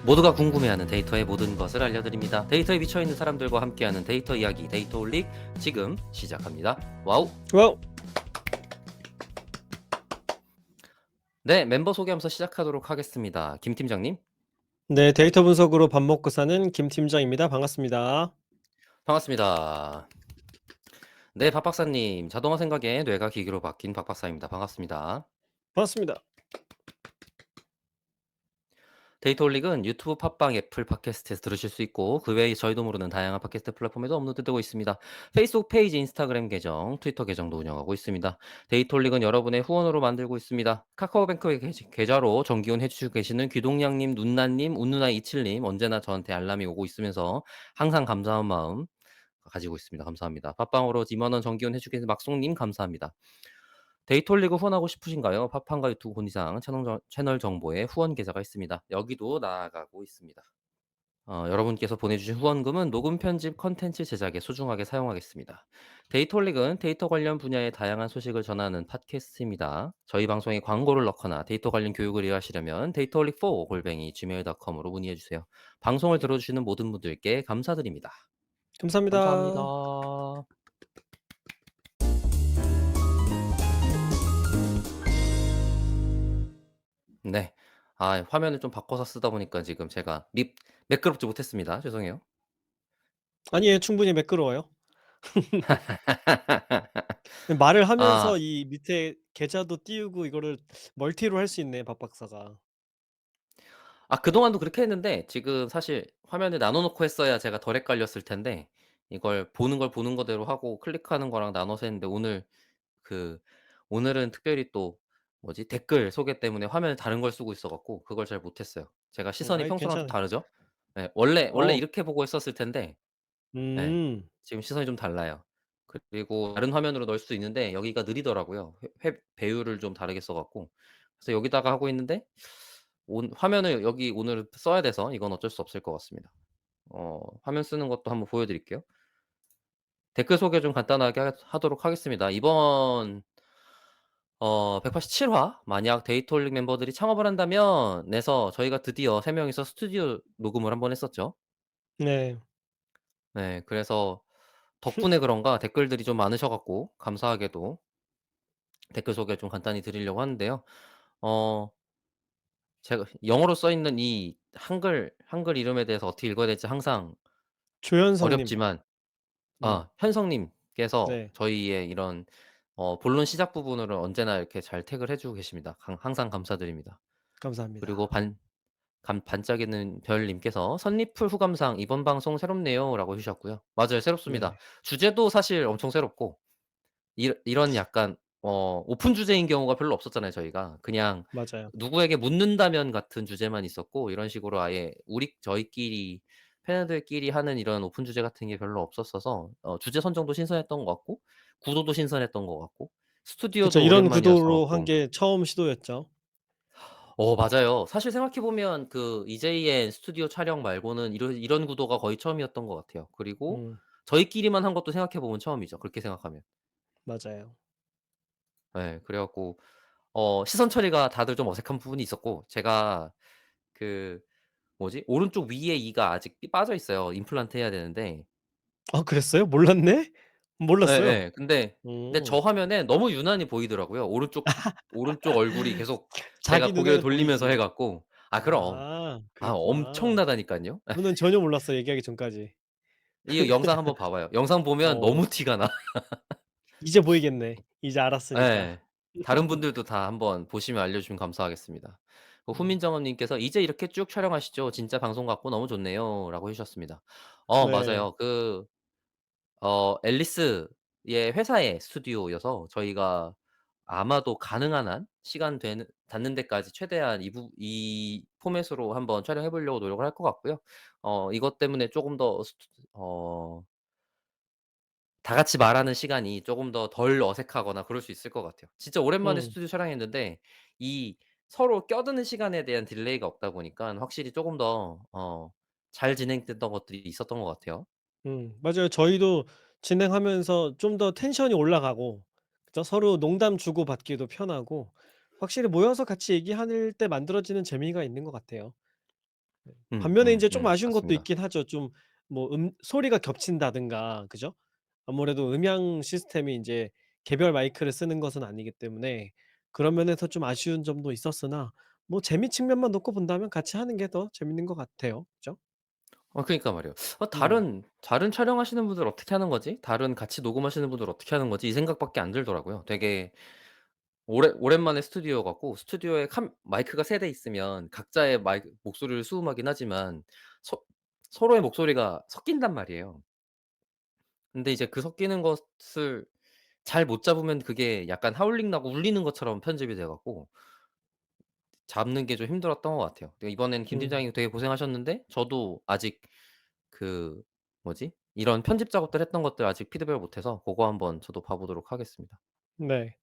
모두가 궁금해하는 데이터의 모든 것을 알려드립니다. 데이터에 미쳐있는 사람들과 함께하는 데이터 이야기 데이터올릭 지금 시작합니다. 와우! 와우. 네, 멤버 소개하면서 시작하도록 하겠습니다. 김 팀장님 네, 데이터 분석으로 밥 먹고 사는 김 팀장입니다. 반갑습니다. 반갑습니다. 네, 박 박사님 자동화 생각에 뇌가 기기로 바뀐 박 박사입니다. 반갑습니다. 반갑습니다. 데이터올릭은 유튜브, 팟빵, 애플 팟캐스트에서 들으실 수 있고 그 외에 저희도 모르는 다양한 팟캐스트 플랫폼에도 업로드되고 있습니다. 페이스북 페이지, 인스타그램 계정, 트위터 계정도 운영하고 있습니다. 데이터올릭은 여러분의 후원으로 만들고 있습니다. 카카오뱅크 계좌로 정기훈 해주시고 계시는 귀동냥님, 눈나님, 운누나27님 언제나 저한테 알람이 오고 있으면서 항상 감사한 마음 가지고 있습니다. 감사합니다. 팟빵으로 2만원 정기훈 해주고 계신 막송님 감사합니다. 데이터올리그 후원하고 싶으신가요? 팟빵과 유튜브 본 이상 채널 정보에 후원 계좌가 있습니다. 여기도 나아가고 있습니다. 여러분께서 보내주신 후원금은 녹음 편집 컨텐츠 제작에 소중하게 사용하겠습니다. 데이터올릭은 데이터 관련 분야의 다양한 소식을 전하는 팟캐스트입니다. 저희 방송에 광고를 넣거나 데이터 관련 교육을 이해하시려면 dataolic4@gmail.com으로 문의해주세요. 방송을 들어주시는 모든 분들께 감사드립니다. 감사합니다. 감사합니다. 네. 화면을 좀 바꿔서 쓰다 보니까 지금 제가 매끄럽지 못했습니다. 죄송해요. 아니에요. 충분히 매끄러워요. 말을 아. 하면서 이 밑에 계좌도 띄우고 이거를 멀티로 할 수 있네, 박 박사가. 그동안도 그렇게 했는데 지금 사실 화면을 나눠 놓고 했어야 제가 덜 헷갈렸을 텐데 이걸 보는 걸 보는 거대로 하고 클릭하는 거랑 나눠서 했는데 그 오늘은 특별히 또 뭐지? 댓글 소개 때문에 화면을 다른 걸 쓰고 있어 갖고 그걸 잘 못했어요. 제가 시선이 아이 평소랑 좀 괜찮아요. 다르죠? 예. 원래 어. 이렇게 보고 했었을 텐데 예. 음. 지금 시선이 좀 달라요. 그리고 다른 화면으로 넣을 수도 있는데 여기가 느리더라고요. 회 배율을 좀 다르게 써 갖고. 그래서 여기다가 하고 있는데 화면을 여기 오늘 써야 돼서 이건 어쩔 수 없을 것 같습니다. 화면 쓰는 것도 한번 보여 드릴게요. 댓글 소개 좀 간단하게 하도록 하겠습니다. 이번 187화 만약 데이터올릭 멤버들이 창업을 한다면 에서 저희가 드디어 3 명이서 스튜디오 녹음을 한번 했었죠. 네. 네. 그래서 덕분에 그런가 댓글들이 좀 많으셔 갖고 감사하게도 댓글 소개 좀 간단히 드리려고 하는데요. 어 제가 영어로 써 있는 이 한글 이름에 대해서 어떻게 읽어야 될지 항상 조현성 님. 어렵지만 음. 현성 님께서 네. 저희의 이런 본론 시작 부분을 언제나 이렇게 잘 태그를 해 주고 계십니다. 항상 감사드립니다. 그리고 감사합니다. 반짝이는 별 님께서 "선리풀 후감상 이번 방송 새롭네요."라고 해 주셨고요. 맞아요. 새롭습니다. 네. 주제도 사실 엄청 새롭고 이런 약간 오픈 주제인 경우가 별로 없었잖아요 저희가. 그냥 맞아요. 누구에게 묻는다면 같은 주제만 있었고 이런 식으로 아예 저희끼리 팬들끼리 하는 이런 오픈 주제 같은 게 별로 없었어서 주제 선정도 신선했던 것 같고 구도도 신선했던 것 같고 그쵸. 스튜디오도 이런 오랜만이어서 구도로 한 갖고 게 처음 시도였죠. 맞아요. 사실 생각해 보면 그 EJN 스튜디오 촬영 말고는 이런 구도가 거의 처음이었던 것 같아요. 그리고 음. 저희끼리만 한 것도 생각해 보면 처음이죠 그렇게 생각하면. 맞아요. 예. 그래 갖고 시선 처리가 다들 좀 어색한 부분이 있었고 제가 그 뭐지? 오른쪽 위에 이가 아직 빠져 있어요. 임플란트 해야 되는데 아 그랬어요? 몰랐네? 몰랐어요. 예예. 근데 저 음. 화면에 너무 유난히 보이더라고요. 오른쪽 얼굴이 계속 제가 자기 고개를 눈에는 돌리면서 해 보이지. 갖고 그럼. 아 그랬구나. 엄청나다니깐요. 저는 전혀 몰랐어요, 얘기하기 전까지. 이 영상 한번 봐 봐요. 영상 보면 어 너무 티가 나. 이제 보이겠네. 이제 알았으니까. 예. 다른 분들도 다 한번 보시면 알려주시면 감사하겠습니다. 음. 훈민정음 님께서 "이제 이렇게 쭉 촬영하시죠. 진짜 방송 같고 너무 좋네요."라고 해 주셨습니다. 네. 맞아요. 앨리스의 회사의 스튜디오여서 저희가 아마도 가능한 한 시간 닿는 데까지 최대한 이 포맷으로 한번 촬영해 보려고 노력을 할 것 같고요. 이것 때문에 쪼금 더 다 같이 말하는 시간이 쪼금 더 덜 어색하거나 그럴 수 있을 것 같아요. 진짜 오랜만에 음. 스튜디오 촬영했는데 이 서로 껴드는 시간에 대한 딜레이가 없다 보니깐 확실히 쪼금 더 잘 진행됐던 것들이 있었던 것 같아요. 맞아요. 저희도 진행하면서 좀 더 텐션이 올라가고 그죠? 서로 농담 주고받기도 편하고 확실히 모여서 같이 얘기할 때 만들어지는 재미가 있는 것 같아요. 네. 반면에 인제 좀 아쉬운 것도 맞습니다. 있긴 하죠. 좀 뭐 소리가 겹친다든가 그죠? 아무래도 음향 시스템이 인제 개별 마이크를 쓰는 것은 아니기 때문에 그런 면에서 좀 아쉬운 점도 있었으나 뭐 재미 측면만 놓고 본다면 같이 하는 게 더 재밌는 것 같아요. 그죠? 그러니까 말이에요. 음. 다른 촬영하시는 분들 어떻게 하는 거지? 다른 같이 녹음하시는 분들 어떻게 하는 거지?' 이 생각밖에 안 들더라고요. 되게 오랜만에 스튜디오 갔고 스튜디오에 캄 마이크가 3대 있으면 각자의 마이크 목소리를 수음하긴 하지만 서 서로의 목소리가 섞인단 말이에요. 근데 이제 그 섞이는 것을 잘 못 잡으면 그게 약간 하울링 나고 울리는 것처럼 편집이 돼 갖고 잡는 게 좀 힘들었던 것 같아요. 근데 이번엔 김 음. 팀장님 되게 고생하셨는데 저도 아직 그 뭐지? 이런 편집 작업들 했던 것들 아직 피드백을 못 해서 고거 한번 저도 봐 보도록 하겠습니다. 네.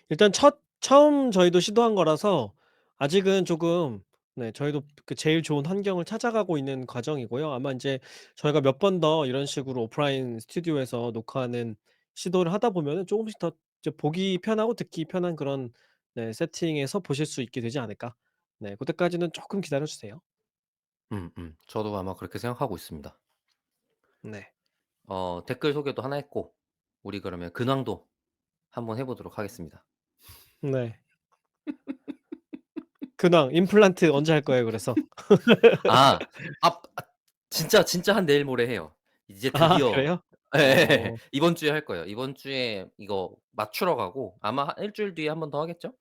일단 처음 저희도 시도한 거라서 아직은 조금 네 저희도 그 제일 좋은 환경을 찾아가고 있는 과정이고요. 아마 인제 저희가 몇 번 더 이런 식으로 오프라인 스튜디오에서 녹화하는 시도를 하다 보면은 쪼금씩 더 이제 보기 편하고 듣기 편한 그런 네 세팅에서 보실 수 있게 되지 않을까. 네 고때까지는 쪼끔 기다려 주세요. 저도 아마 그렇게 생각하고 있습니다. 네. 댓글 소개도 하나 했고 우리 그러면 근황도 한번 해 보도록 하겠습니다. 네. 근황 임플란트 언제 할 거예요 그래서? 아. 아 진짜 한 내일 모레 해요. 이제 아 드디어 그래요? 예예예. 어. 이번 주에 할 거예요. 이번 주에 이거 맞추러 가고 아마 한 1 주일 뒤에 한 번 더 하겠죠?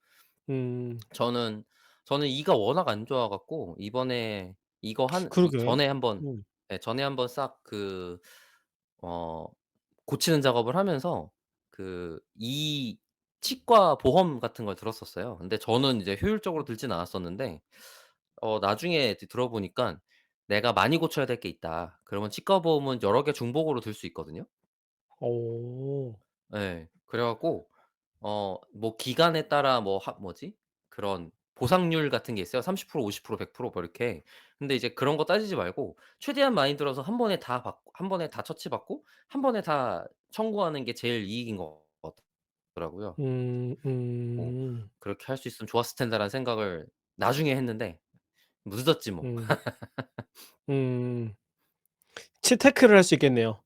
음. 저는 저는 이가 워낙 안 좋아 갖고 이번에 이거 그러게. 전에 한번 음. 예 전에 한번 싹 어 고치는 작업을 하면서 이 치과 보험 같은 걸 들었었어요. 근데 저는 이제 효율적으로 들진 않았었는데 나중에 들어보니깐 "내가 많이 고쳐야 될 게 있다." 그러면 치과 보험은 여러 개 중복으로 들 수 있거든요. 어. 예. 그래 갖고 뭐 기간에 따라 뭐 뭐지? 그런 보상률 같은 게 있어요. 30% 50% 100% 뭐 이렇게. 근데 이제 그런 거 따지지 말고 최대한 많이 들어서 한 번에 다 처치받고 한 번에 다 청구하는 게 제일 이익인 것 같더라고요. 음 뭐 음. '그렇게 할 수 있으면 좋았을 텐데.'라는 생각을 나중에 했는데 뭐 늦었지 뭐. 음. 음. 치테크를 할 수 있겠네요.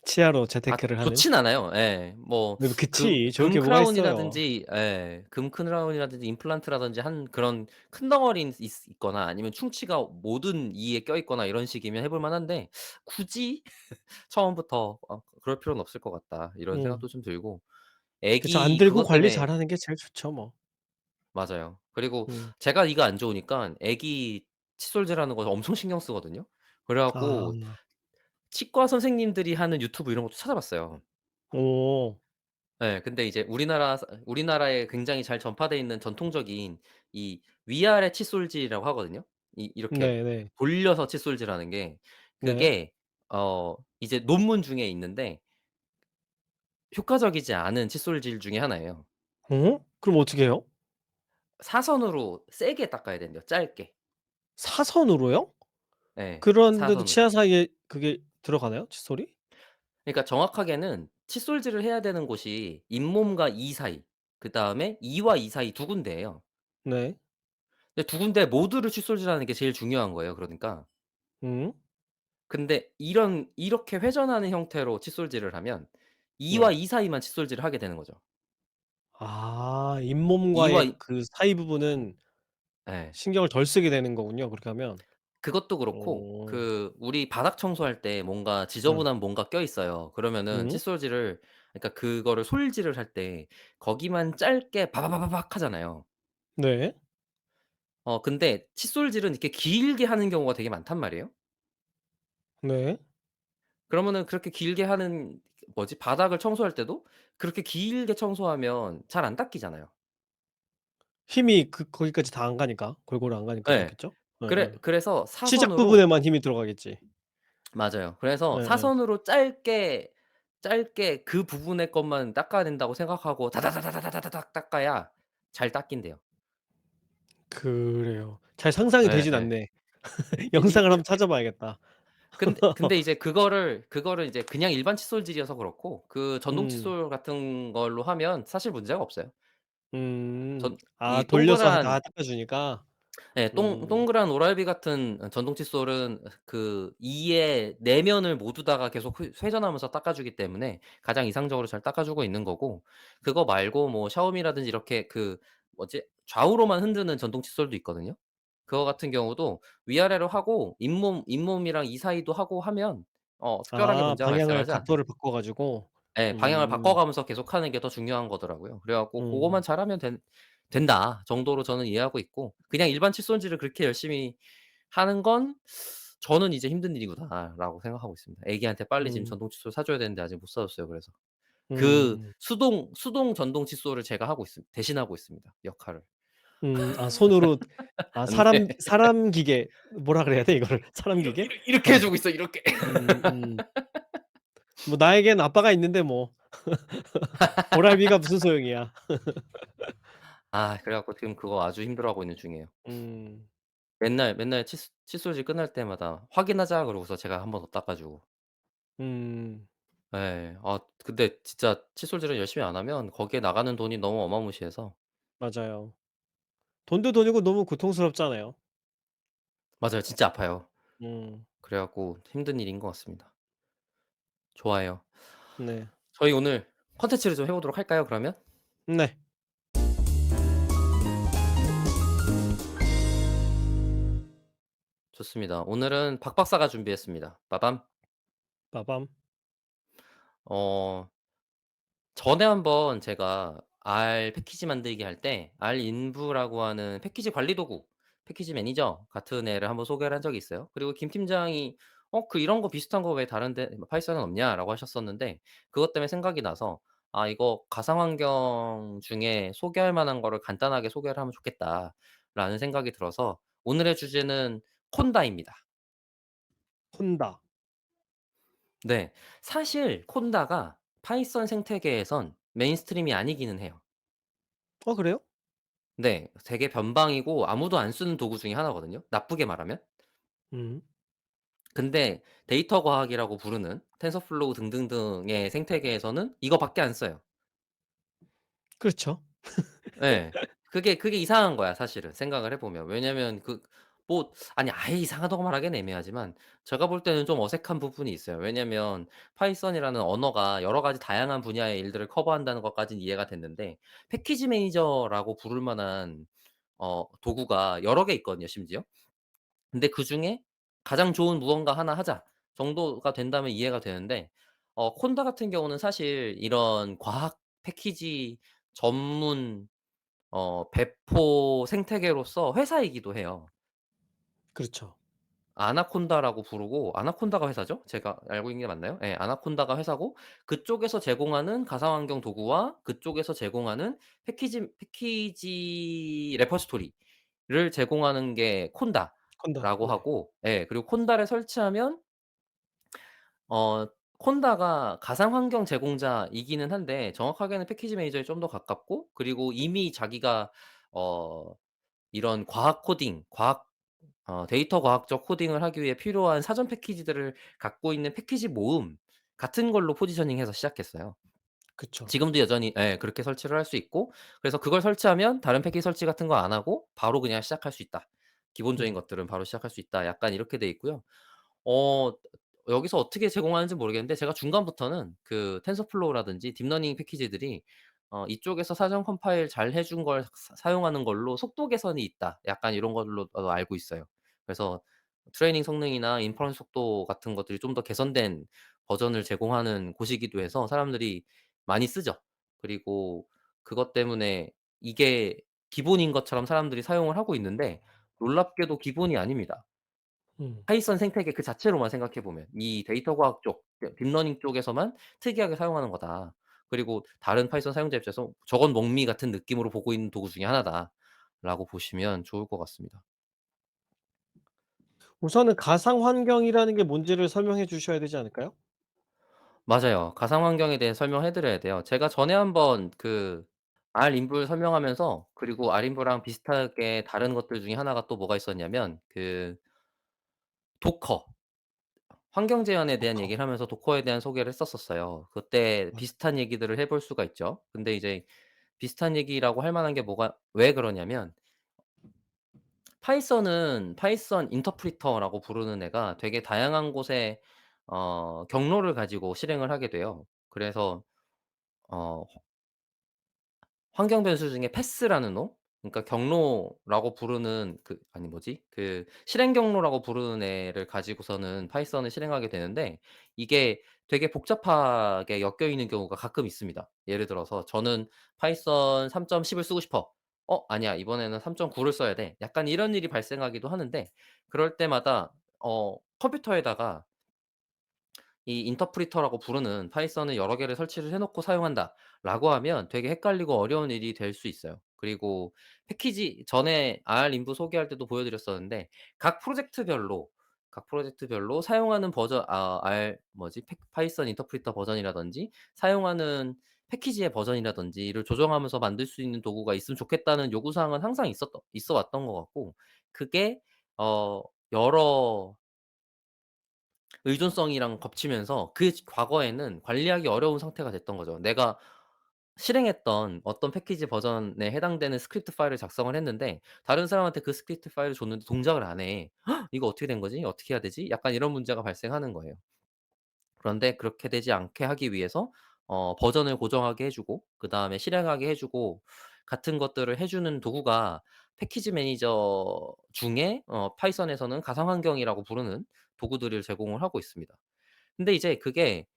치아로 재테크를 하는. 좋진 않아요. 예. 뭐 네 그치. 좋을 금 게 뭐가 있어요. 크라운이라든지 예. 금 크라운이라든지 임플란트라든지 한 그런 큰 덩어리 있거나 아니면 충치가 모든 이에 껴있거나 이런 식이면 해볼 만한데 굳이 처음부터 '그럴 필요는 없을 것 같다.' 이런 음. 생각도 좀 들고 그쵸. 안 애기 들고 그것 관리 때문에 잘하는 게 제일 좋죠 뭐. 맞아요. 그리고 음. 제가 이가 안 좋으니깐 애기 칫솔질하는 거 엄청 신경 쓰거든요. 그래 아. 갖고 치과 선생님들이 하는 유튜브 이런 것도 찾아봤어요. 오. 예. 근데 이제 우리나라에 굉장히 잘 전파돼 있는 전통적인 이 위아래 칫솔질이라고 하거든요. 이렇게 네네. 돌려서 칫솔질하는 게 네. 그게 이제 논문 중에 있는데 효과적이지 않은 칫솔질 중에 하나예요. 어? 그럼 어떻게 해요? 사선으로 세게 닦아야 된대요, 짧게. 사선으로요? 예. 그런데도 사선으로. 치아 사이에 그게 들어가나요? 칫솔이? 그러니까 정확하게는 칫솔질을 해야 되는 곳이 잇몸과 이 사이, 그다음에 이와 이 사이 두 군데예요. 네. 근데 두 군데 모두를 칫솔질하는 게 제일 중요한 거예요, 그러니까. 음. 근데 이렇게 회전하는 형태로 칫솔질을 하면 이와 네. 이 사이만 칫솔질을 하게 되는 거죠. 아 이와 잇몸과의 이 그 사이 부분은 예. 신경을 덜 쓰게 되는 거군요 그렇게 하면. 그것도 그렇고 어. 우리 바닥 청소할 때 뭔가 네. 지저분한 뭔가 껴 있어요. 그러면은 음. 칫솔질을 그러니까 그거를 솔질을 할 때 거기만 짧게 바바바바박 하잖아요. 네. 근데 칫솔질은 이렇게 길게 하는 경우가 되게 많단 말이에요. 네. 그러면은 그렇게 길게 하는 바닥을 청소할 때도 그렇게 길게 청소하면 잘 안 닦이잖아요. 힘이 거기까지 다 안 가니까. 골고루 안 가니까 예. 그렇겠죠? 예예. 그래서 시작 사선으로 부분에만 힘이 들어가겠지. 맞아요. 그래서 예예. 사선으로 짧게 그 부분의 것만 닦아야 된다고 생각하고 다다다다다다다닥 닦아야 잘 닦인대요. 그래요. 잘 상상이 되진 예예. 않네. 이 이 영상을 이 한번 찾아 봐야겠다. 근데 이제 그거를 이제 그냥 일반 칫솔질이어서 그렇고 그 전동 음. 칫솔 같은 걸로 하면 사실 문제가 없어요. 음. 전 아 이 돌려서 다 동그란 닦아 주니까? 예 음. 동그란 오랄비 같은 전동 칫솔은 그 이의 내면을 모두 다가 계속 회전하면서 닦아 주기 때문에 가장 이상적으로 잘 닦아 주고 있는 거고, 그거 말고 뭐 샤오미라든지 이렇게 그 뭐지 좌우로만 흔드는 전동 칫솔도 있거든요. 그거 같은 경우도 위아래로 하고 잇몸이랑 이 사이도 하고 하면 특별하게 아 문제가 방향을 발생하지 않대요. 각도를 바꿔 가지고. 예. 방향을 음. 바꿔가면서 계속하는 게 더 중요한 거더라고요. 그래 갖고 고거만 음. 잘하면 된다 정도로 저는 이해하고 있고, 그냥 일반 칫솔질을 그렇게 열심히 하는 건 저는 이제 '힘든 일이구나.'라고 생각하고 있습니다. 애기한테 빨리 지금 음. 전동 칫솔 사 줘야 되는데 아직 못 사 줬어요 그래서. 그 음. 수동 전동 칫솔을 제가 대신하고 있습니다 역할을. 아 손으로 아 사람 네. 사람 기계 뭐라 그래야 돼 이거를? 사람 기계? 이렇게 해 어. 주고 있어 이렇게. 음. 뭐 나에겐 아빠가 있는데 뭐 오랄비가 무슨 소용이야. 아 그래 갖고 지금 그거 아주 힘들어하고 있는 중이에요. 음. 맨날 칫솔질 끝날 때마다 "확인하자." 그러고서 제가 한 번 더 닦아 주고. 음. 예. 근데 진짜 칫솔질을 열심히 안 하면 거기에 나가는 돈이 너무 어마무시해서. 맞아요. 돈도 돈이고 너무 고통스럽잖아요. 맞아요. 진짜 아파요. 음. 그래 갖고 힘든 일인 것 같습니다. 좋아요. 네. 저희 오늘 콘텐츠를 좀 해 보도록 할까요 그러면? 네. 좋습니다. 오늘은 박 박사가 준비했습니다. 빠밤. 빠밤. 어 전에 한번 제가 R 패키지 만들기 할 때 R 인부라고 하는 패키지 관리 도구, 패키지 매니저 같은 애를 한번 소개를 한 적이 있어요. 그리고 김 팀장이 이런 거 비슷한 거 왜 다른 데 뭐 파이썬은 없냐?"라고 하셨었는데, 그것 때문에 생각이 나서 '아 이거 가상 환경 중에 소개할 만한 거를 간단하게 소개를 하면 좋겠다.'라는 생각이 들어서 오늘의 주제는 콘다입니다. 혼다. 네. 사실 콘다가 파이썬 생태계에선 메인스트림이 아니기는 해요. 어 그래요? 네. 되게 변방이고 아무도 안 쓰는 도구 중에 하나거든요, 나쁘게 말하면. 음. 근데 데이터 과학이라고 부르는 텐서플로우 등등등의 생태계에서는 이거밖에 안 써요. 그렇죠. 예. 그게 이상한 거야 사실은 생각을 해 보면. 왜냐면 아니 아예 이상하다고 말하기는 애매하지만 제가 볼 때는 좀 어색한 부분이 있어요. 왜냐면 파이썬이라는 언어가 여러 가지 다양한 분야의 일들을 커버한다는 것까지는 이해가 됐는데, 패키지 매니저라고 부를 만한 도구가 여러 개 있거든요 심지어. 근데 그중에 '가장 좋은 무언가 하나 하자.' 정도가 된다면 이해가 되는데, 콘다 같은 경우는 사실 이런 과학 패키지 전문 배포 생태계로서 회사이기도 해요. 그렇죠. 아나콘다라고 부르고, 아나콘다가 회사죠? 제가 알고 있는 게 맞나요? 예. 아나콘다가 회사고, 그쪽에서 제공하는 가상환경 도구와 그쪽에서 제공하는 패키지 레퍼토리를 제공하는 게 콘다. 콘다라고 네. 하고, 예 그리고 콘다를 설치하면 콘다가 가상 환경 제공자이기는 한데 정확하게는 패키지 매니저에 좀 더 가깝고, 그리고 이미 자기가 어 이런 과학 코딩, 데이터 과학적 코딩을 하기 위해 필요한 사전 패키지들을 갖고 있는 패키지 모음 같은 걸로 포지셔닝해서 시작했어요. 그쵸. 지금도 여전히 예 그렇게 설치를 할 수 있고, 그래서 그걸 설치하면 다른 패키지 설치 같은 거 안 하고 바로 그냥 시작할 수 있다. 기본적인 음. 것들은 바로 시작할 수 있다. 약간 이렇게 돼 있고요. 어 여기서 어떻게 제공하는지 모르겠는데 제가 중간부터는 그 텐서플로우라든지 딥러닝 패키지들이 이쪽에서 사전 컴파일 잘 해준 걸 사용하는 걸로 속도 개선이 있다. 약간 이런 걸로 알고 있어요. 그래서 트레이닝 성능이나 인퍼런스 속도 같은 것들이 좀 더 개선된 버전을 제공하는 곳이기도 해서 사람들이 많이 쓰죠. 그리고 그것 때문에 이게 기본인 것처럼 사람들이 사용을 하고 있는데, 놀랍게도 기본이 아닙니다. 음. 파이썬 생태계 그 자체로만 생각해 보면 이 데이터 과학 쪽, 딥러닝 쪽에서만 특이하게 사용하는 거다. 그리고 다른 파이썬 사용자 입장에서 '저건 먹미 같은 느낌으로 보고 있는 도구 중에 하나다.'라고 보시면 좋을 것 같습니다. 우선은 가상 환경이라는 게 뭔지를 설명해 주셔야 되지 않을까요? 맞아요. 가상 환경에 대해 설명해 드려야 돼요. 제가 전에 한번 R 인불 설명하면서 그리고 R 인불랑 비슷하게 다른 것들 중에 하나가 또 뭐가 있었냐면 그 도커, 환경 제한에 대한 워커. 얘기를 하면서 도커에 대한 소개를 했었었어요. 그때 아 비슷한 얘기들을 해볼 수가 있죠. 근데 이제 비슷한 얘기라고 할 만한 게 뭐가 왜 그러냐면 파이썬은 파이썬 인터프리터라고 부르는 애가 되게 다양한 곳에 경로를 가지고 실행을 하게 돼요. 그래서 어 환경 변수 중에 패스라는 놈, 그러니까 경로라고 부르는 그 아니 뭐지? 그 실행 경로라고 부르는 애를 가지고서는 파이썬을 실행하게 되는데 이게 되게 복잡하게 엮여 있는 경우가 가끔 있습니다. 예를 들어서 저는 파이썬 3.10을 쓰고 싶어. 아니야. 이번에는 3.9를 써야 돼. 약간 이런 일이 발생하기도 하는데 그럴 때마다 컴퓨터에다가 이 인터프리터라고 부르는 파이썬을 여러 개를 설치를 해 놓고 사용한다라고 하면 되게 헷갈리고 어려운 일이 될 수 있어요. 그리고 패키지 전에 R 인부 소개할 때도 보여 드렸었는데 각 프로젝트별로, 각 프로젝트별로 사용하는 버전 R 뭐지 파이썬 인터프리터 버전이라든지 사용하는 패키지의 버전이라든지를 조정하면서 만들 수 있는 도구가 있으면 좋겠다는 요구 사항은 항상 있어 왔던 것 같고 그게 어 여러 의존성이랑 겹치면서 그 과거에는 관리하기 어려운 상태가 됐던 거죠. 내가 실행했던 어떤 패키지 버전에 해당되는 스크립트 파일을 작성을 했는데 다른 사람한테 그 스크립트 파일을 줬는데 동작을 안 해. "이거 어떻게 된 거지? 어떻게 해야 되지?" 약간 이런 문제가 발생하는 거예요. 그런데 그렇게 되지 않게 하기 위해서 버전을 고정하게 해 주고 그다음에 실행하게 해 주고 같은 것들을 해 주는 도구가 패키지 매니저 중에 파이썬에서는 가상 환경이라고 부르는 도구들을 제공을 하고 있습니다. 근데 이제 그게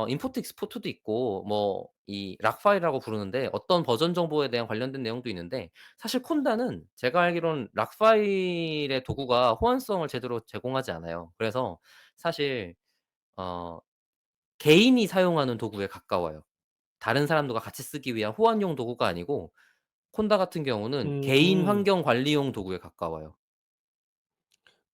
임포트 익스포트도 있고 뭐 이 락 파일이라고 부르는데 어떤 버전 정보에 대한 관련된 내용도 있는데 사실 콘다는 제가 알기로는 락 파일의 도구가 호환성을 제대로 제공하지 않아요. 그래서 사실 어 개인이 사용하는 도구에 가까워요. 다른 사람들과 같이 쓰기 위한 호환용 도구가 아니고 콘다 같은 경우는 개인 음. 환경 관리용 도구에 가까워요.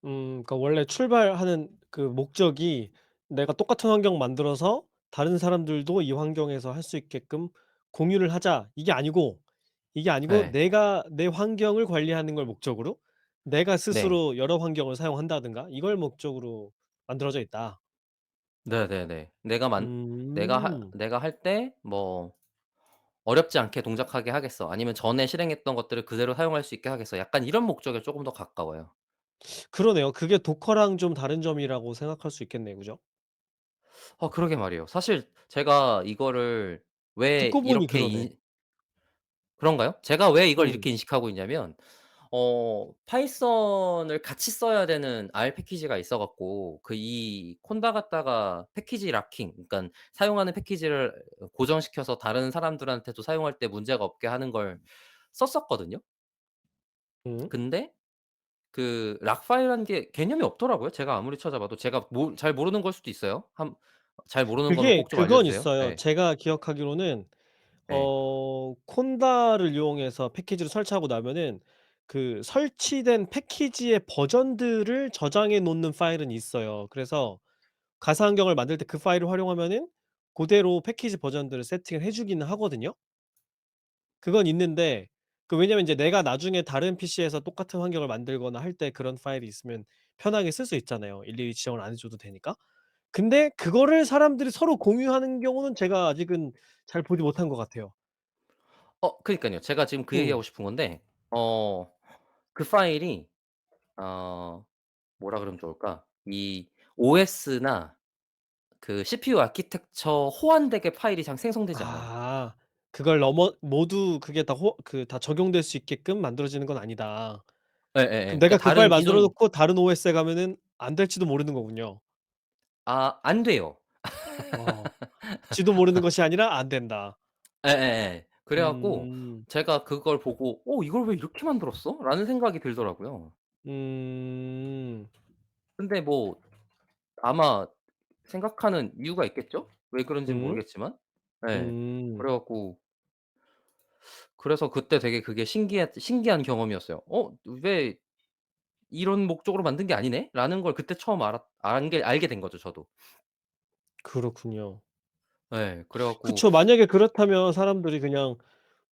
그러니까 원래 출발하는 그 목적이 '내가 똑같은 환경 만들어서 다른 사람들도 이 환경에서 할 수 있게끔 공유를 하자.' 이게 아니고 네. '내가 내 환경을 관리하는 걸 목적으로 내가 네. 스스로 여러 환경을 사용한다든가 이걸 목적으로 만들어져 있다.' 네네네. 내가 음. 내가 할 때 뭐 어렵지 않게 동작하게 하겠어. 아니면 전에 실행했던 것들을 그대로 사용할 수 있게 하겠어. 약간 이런 목적에 쪼금 더 가까워요. 그러네요. 그게 도커랑 좀 다른 점이라고 생각할 수 있겠네요. 그죠? 그러게 말이에요. 사실 제가 이거를 왜 듣고 보니 이렇게 그러네. 그런가요? 제가 왜 이걸 음. 이렇게 인식하고 있냐면 파이썬을 같이 써야 되는 R 패키지가 있어 갖고 그 이 콘다 갖다가 패키지 락킹 그러니깐 사용하는 패키지를 고정시켜서 다른 사람들한테도 사용할 때 문제가 없게 하는 걸 썼었거든요. 음. 근데 그 락 파일이라는 게 개념이 없더라고요. 제가 아무리 찾아봐도 제가 잘 모르는 걸 수도 있어요. 잘 모르는 거면 꼭 좀 알려 그건 주세요. 있어요. 예. 제가 기억하기로는 예. 콘다를 이용해서 패키지를 설치하고 나면은 그 설치된 패키지의 버전들을 저장해 놓는 파일은 있어요. 그래서 가상 환경을 만들 때 그 파일을 활용하면은 고대로 패키지 버전들을 세팅을 해 주기는 하거든요. 그건 있는데 왜냐면 인제 내가 나중에 다른 PC에서 똑같은 환경을 만들거나 할 때 그런 파일이 있으면 편하게 쓸 수 있잖아요, 일일이 지정을 안 해 줘도 되니까. 근데 그거를 사람들이 서로 공유하는 경우는 제가 아직은 잘 보지 못한 것 같아요. 그니깐요. 제가 지금 그 음. 얘기하고 싶은 건데 어 그 파일이 어 뭐라 그러면 좋을까? 이 OS나 그 CPU 아키텍처 호환되게 파일이 잘 생성되지 않아요. 아. 그걸 넘어 모두 그게 다 적용될 수 있게끔 만들어지는 건 아니다. 예예예. 그럼 그러니까 내가 그 파일 다른 만들어 기존 놓고 다른 OS에 가면은 안 될지도 모르는 거군요. 안 돼요. 어. 지도 모르는 것이 아니라 안 된다. 예예예. 그래 갖고 음. 제가 그걸 보고 '이걸 왜 이렇게 만들었어?' 라는 생각이 들더라고요. 음. 근데 뭐 아마 생각하는 이유가 있겠죠? 왜 그런지는 음. 모르겠지만. 예. 음. 그래 갖고 그래서 그때 되게 그게 신기한 경험이었어요. '왜 이런 목적으로 만든 게 아니네?'라는 걸 그때 처음 알게 된 거죠 저도. 그렇군요. 예. 그래 갖고 그쵸. 만약에 그렇다면 사람들이 그냥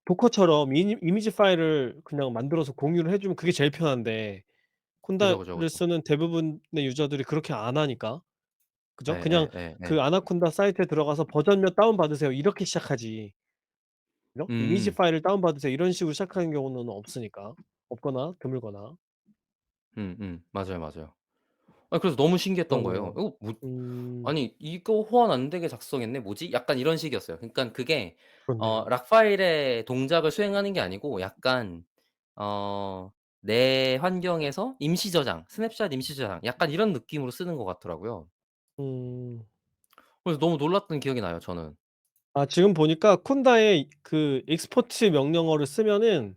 도커처럼 이미지 파일을 그냥 만들어서 공유를 해 주면 그게 제일 편한데 그죠, 그죠, 콘다를 그죠. 쓰는 대부분의 유저들이 그렇게 안 하니까. 그죠? 그냥 예예예예. 그 아나콘다 사이트에 들어가서 "버전 몇 다운 받으세요." 이렇게 시작하지. 그죠? "이미지 음. 파일을 다운 받으세요." 이런 식으로 시작하는 경우는 없으니까. 없거나 드물거나. 맞아요, 맞아요. 아니 그래서 너무 신기했던 거예요. 그러네요. '이거 뭐 음. 아니 이거 호환 안 되게 작성했네. 뭐지?' 약간 이런 식이었어요. 그러니깐 그게 그렇네요. 락 파일의 동작을 수행하는 게 아니고 약간 어 내 환경에서 임시 저장, 스냅샷 임시 저장 약간 이런 느낌으로 쓰는 것 같더라고요. 음. 그래서 너무 놀랐던 기억이 나요 저는. 아 지금 보니까 콘다의 그 익스포트 명령어를 쓰면은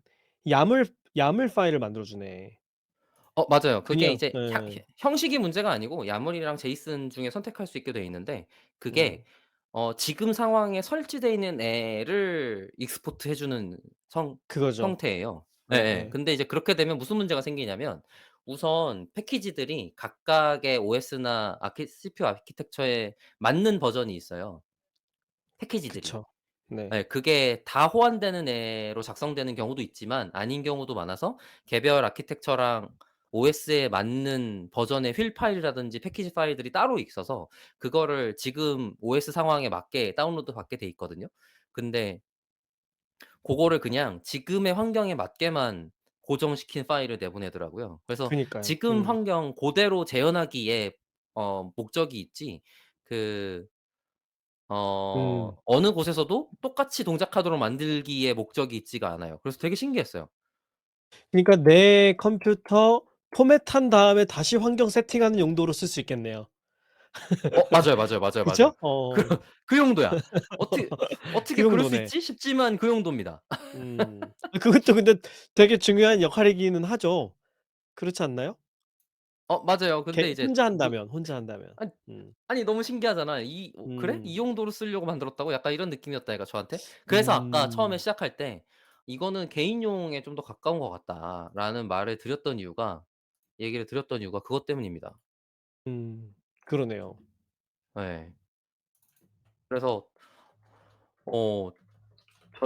야물 야물 파일을 만들어 주네. 맞아요. 그게 그냥 이제 향 예. 형식이 문제가 아니고 야물이랑 제이슨 중에 선택할 수 있게 돼 있는데 음. 그게 지금 상황에 설치돼 있는 애를 익스포트해 주는 성 그거죠. 형태예요. 예예. 예예. 근데 이제 그렇게 되면 무슨 문제가 생기냐면 우선 패키지들이 각각의 OS나 CPU 아키텍처에 맞는 버전이 있어요, 패키지들이. 그쵸. 네. 예. 그게 다 호환되는 애로 작성되는 경우도 있지만 아닌 경우도 많아서 개별 아키텍처랑 OS에 맞는 버전의 휠 파일이라든지 패키지 파일들이 따로 있어서 그거를 지금 OS 상황에 맞게 다운로드 받게 돼 있거든요. 근데 고거를 그냥 지금의 환경에 맞게만 고정시킨 파일을 내보내더라고요. 그래서 그니까요. 지금 환경 고대로 재현하기에 목적이 있지 그 음. 어느 곳에서도 똑같이 동작하도록 만들기에 목적이 있지가 않아요. 그래서 되게 신기했어요. 그니까 내 컴퓨터 포맷한 다음에 다시 환경 세팅하는 용도로 쓸 수 있겠네요. 맞아요, 맞아요, 맞아요, 맞아요. 그죠? 그 어. 그 용도야. 그 어떻게 그럴 수 용도네. 있지 싶지만 그 용도입니다. 그것도 근데 되게 중요한 역할이기는 하죠. 그렇지 않나요? 맞아요. 개 근데 이제 혼자 한다면. 아니 음. 아니 너무 신기하잖아. '그래? 음. 이 용도로 쓰려고 만들었다고?' 약간 이런 느낌이었다니까 저한테. 그래서 아까 처음에 음. 시작할 때 "이거는 개인용에 좀 더 가까운 것 같다."라는 얘기를 드렸던 이유가 그것 때문입니다. 음. 그러네요. 예. 그래서 어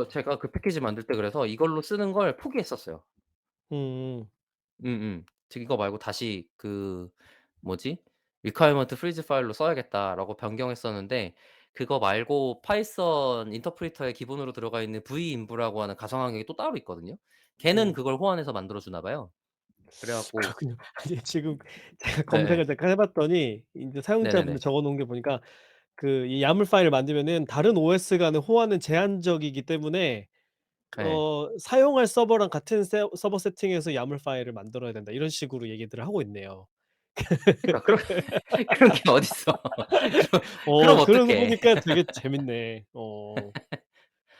제가 그 패키지 만들 때 그래서 이걸로 쓰는 걸 포기했었어요. 음음. 지금 이거 말고 다시 그 뭐지? requirement freeze 파일로 써야겠다라고 변경했었는데 그거 말고 파이썬 인터프리터에 기본으로 들어가 있는 vim부라고 하는 가상 환경이 또 따로 있거든요. 걔는 음. 그걸 호환해서 만들어 주나 봐요. 그래 갖고 그렇군요. 아니 지금 제가 예예. 검색을 잠깐 해 봤더니 인제 사용자분들 네네네. 적어 놓은 게 보니까 그 이 야물 파일을 만들면은 다른 OS 간의 호환은 제한적이기 때문에 예. 사용할 서버랑 같은 서버 세팅에서 야물 파일을 만들어야 된다. 이런 식으로 얘기들을 하고 있네요. 그러니까 그런 게 어딨어. 그럼 그런 거 어떡해. 보니까 되게 재밌네.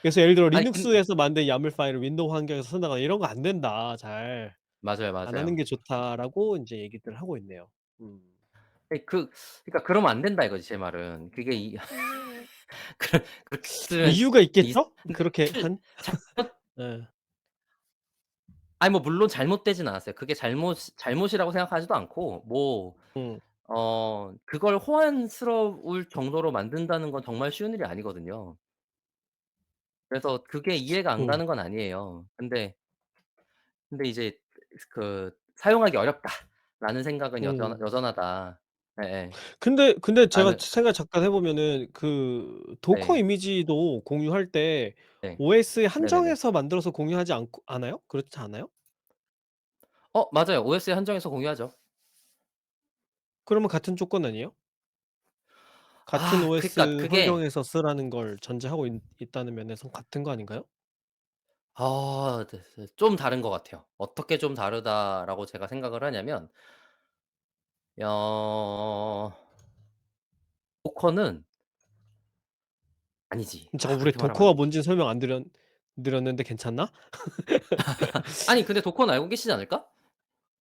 그래서 예를 들어 아니 "리눅스에서 만든 야물 파일을 윈도우 환경에서 쓴다거나 이런 거 안 된다. 잘 맞아요, 안 하는 맞아요. 게 좋다."라고 인제 얘기들을 하고 있네요. 음. 예 그러니까 "그러면 안 된다." 이거지 제 말은. 그게 그렇게 쓰면 이유가 이 있겠죠? 근데 그렇게 사실 한 잘못 예. 아니 뭐 물론 잘못되진 않았어요. 그게 잘못이라고 생각하지도 않고 뭐 음. 그걸 호환스러울 정도로 만든다는 건 정말 쉬운 일이 아니거든요. 그래서 그게 이해가 안 음. 가는 건 아니에요. 근데 이제 그 '사용하기 어렵다.'라는 생각은 음. 여전하다. 예예. 근데 제가 라는 생각 잠깐 해 보면은 그 도커 네. 이미지도 공유할 때 네. OS에 네네네. 한정해서 만들어서 공유하지 않고 않아요? 그렇지 않아요? 맞아요. OS에 한정해서 공유하죠. 그러면 같은 조건 아니에요? 같은 그러니까 OS 그게 환경에서 쓰라는 걸 전제하고 있다는 면에선 같은 거 아닌가요? 네 좀 다른 것 같아요. 어떻게 좀 다르다라고 제가 생각을 하냐면 어 도커는 아니지. 잠깐 우리 그렇게 말하면 안 도커가 되지. 뭔진 설명 안 드렸는데 괜찮나? 아니 근데 도커는 알고 계시지 않을까?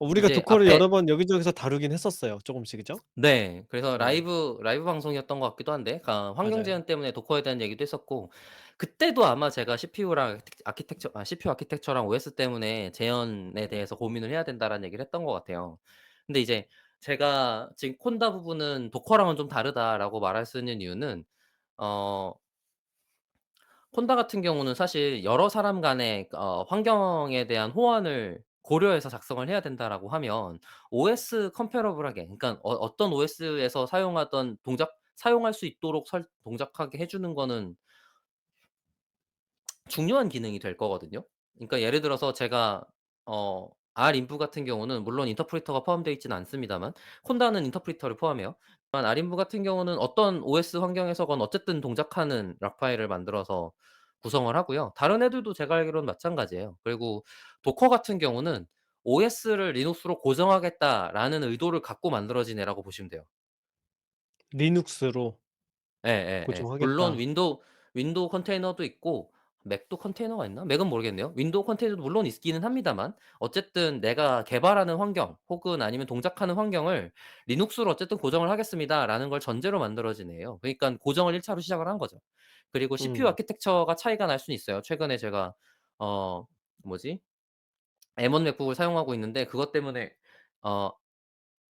우리가 이제 도커를 여러 앞에 번 여기저기서 다루긴 했었어요, 조금씩. 그죠? 네. 그래서 음. 라이브 방송이었던 것 같기도 한데 환경 맞아요. 제한 때문에 도커에 대한 얘기도 했었고 그때도 아마 제가 CPU 아키텍처랑 OS 때문에 "재현에 대해서 고민을 해야 된다."라는 얘기를 했던 것 같아요. 근데 이제 제가 지금 콘다 부분은 "도커랑은 좀 다르다."라고 말할 수 있는 이유는 어 콘다 같은 경우는 사실 여러 사람 간의 환경에 대한 호환을 고려해서 작성을 해야 된다라고 하면 OS 컴패러블하게, 그러니까 어떤 OS에서 사용하던 사용할 수 있도록 동작하게 해 주는 거는 중요한 기능이 될 거거든요. 그러니까 예를 들어서 제가 Rinv 같은 경우는 물론 인터프리터가 포함되어 있지는 않습니다만, 콘다는 인터프리터를 포함해요. 만 Rinv 같은 경우는 어떤 OS 환경에서건 어쨌든 동작하는 락 파일을 만들어서 구성을 하고요. 다른 애들도 제가 알기로는 마찬가지예요. 그리고 도커 같은 경우는 'OS를 리눅스로 고정하겠다.'라는 의도를 갖고 만들어진 애라고 보시면 돼요. 리눅스로 예예예. 물론 고정하겠다. 윈도우 컨테이너도 있고 맥도 컨테이너가 있나? 맥은 모르겠네요. 윈도우 컨테이너도 물론 있기는 합니다만, 어쨌든 내가 개발하는 환경 혹은 아니면 동작하는 환경을 "리눅스로 어쨌든 고정을 하겠습니다."라는 걸 전제로 만들어진 애예요. 그러니깐 고정을 1 차로 시작을 한 거죠. 그리고 CPU 음. 아키텍처가 차이가 날 수는 있어요. 최근에 제가 어 뭐지? M1 맥북을 사용하고 있는데, 그것 때문에 어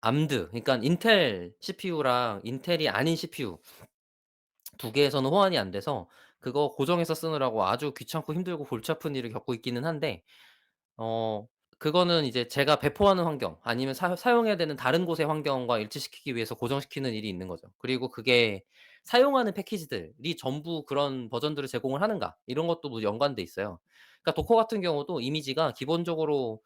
암드, 그러니깐 인텔 CPU랑 인텔이 아닌 CPU 두 개에서는 호환이 안 돼서 그거 고정해서 쓰느라고 아주 귀찮고 힘들고 골치 아픈 일을 겪고 있기는 한데, 어 그거는 이제 제가 배포하는 환경 아니면 사용해야 되는 다른 곳의 환경과 일치시키기 위해서 고정시키는 일이 있는 거죠. 그리고 그게 사용하는 패키지들이 전부 그런 버전들을 제공을 하는가, 이런 것도 뭐 연관돼 있어요. 그러니까 도커 같은 경우도 이미지가 기본적으로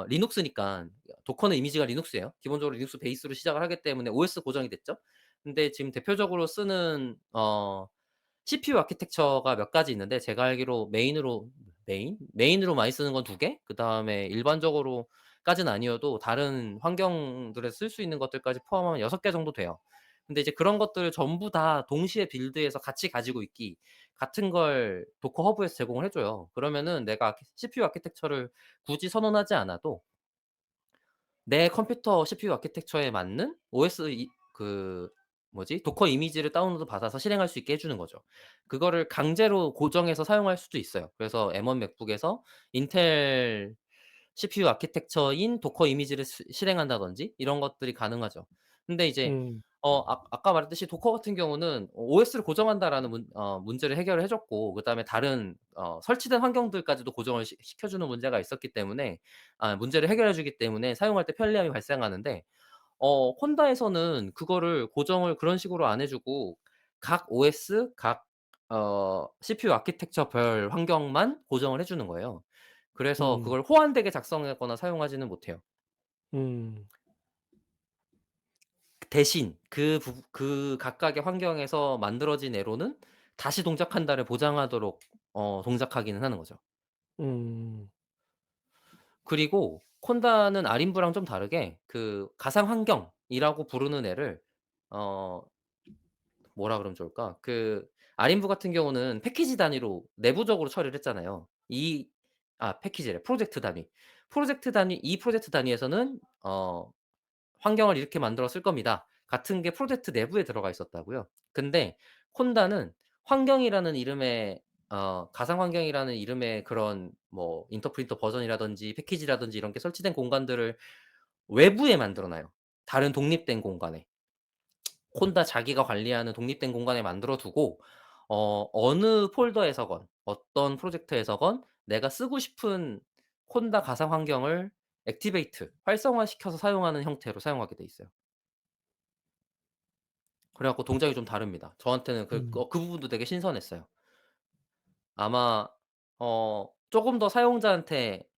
리눅스니깐, 도커는 이미지가 리눅스예요. 기본적으로 리눅스 베이스로 시작을 하기 때문에 OS 고정이 됐죠. 근데 지금 대표적으로 쓰는 CPU 아키텍처가 몇 가지 있는데, 제가 알기로 메인으로 많이 쓰는 건 2 개, 그다음에 일반적으로까지는 아니어도 다른 환경들에서 쓸 수 있는 것들까지 포함하면 6개 정도 돼요. 근데 이제 그런 것들을 전부 다 동시에 빌드해서 같이 가지고 있기 같은 걸 도커 허브에서 제공을 해 줘요. 그러면은 내가 CPU 아키텍처를 굳이 선언하지 않아도 내 컴퓨터 CPU 아키텍처에 맞는 OS 도커 이미지를 다운로드 받아서 실행할 수 있게 해 주는 거죠. 그거를 강제로 고정해서 사용할 수도 있어요. 그래서 M1 맥북에서 인텔 CPU 아키텍처인 도커 이미지를 실행한다든지 이런 것들이 가능하죠. 근데 이제 음. 아까 말했듯이 도커 같은 경우는 OS를 고정한다라는 문제를 해결을 해 줬고, 그다음에 다른 설치된 환경들까지도 고정을 시켜 주는 문제가 있었기 때문에, 문제를 해결해 주기 때문에 사용할 때 편리함이 발생하는데, 콘다에서는 그거를 고정을 그런 식으로 안 해 주고 각 OS CPU 아키텍처별 환경만 고정을 해 주는 거예요. 그래서 음. 그걸 호환되게 작성하거나 사용하지는 못해요. 음. 대신 그 각각의 환경에서 만들어진 애로는 다시 동작한다를 보장하도록 동작하기는 하는 거죠. 음. 그리고 콘다는 아림브랑 좀 다르게 그 가상 환경이라고 부르는 애를 어 뭐라 그러면 좋을까? 아림브 같은 경우는 패키지 단위로 내부적으로 처리를 했잖아요. 패키지래. 프로젝트 단위. 이 프로젝트 단위에서는 "환경을 이렇게 만들어 쓸 겁니다." 같은 게 프로젝트 내부에 들어가 있었다고요. 근데 콘다는 환경이라는 이름의 가상 환경이라는 이름의 그런 뭐 인터프리터 버전이라든지 패키지라든지 이런 게 설치된 공간들을 외부에 만들어 놔요, 다른 독립된 공간에. 콘다 자기가 관리하는 독립된 공간에 만들어 두고 어느 폴더에서건 어떤 프로젝트에서건 내가 쓰고 싶은 콘다 가상 환경을 활성화시켜서 사용하는 형태로 사용하게 돼 있어요. 그래 갖고 동작이 좀 다릅니다. 저한테는 음. 그 부분도 되게 신선했어요. 아마 쪼금 더 사용자한테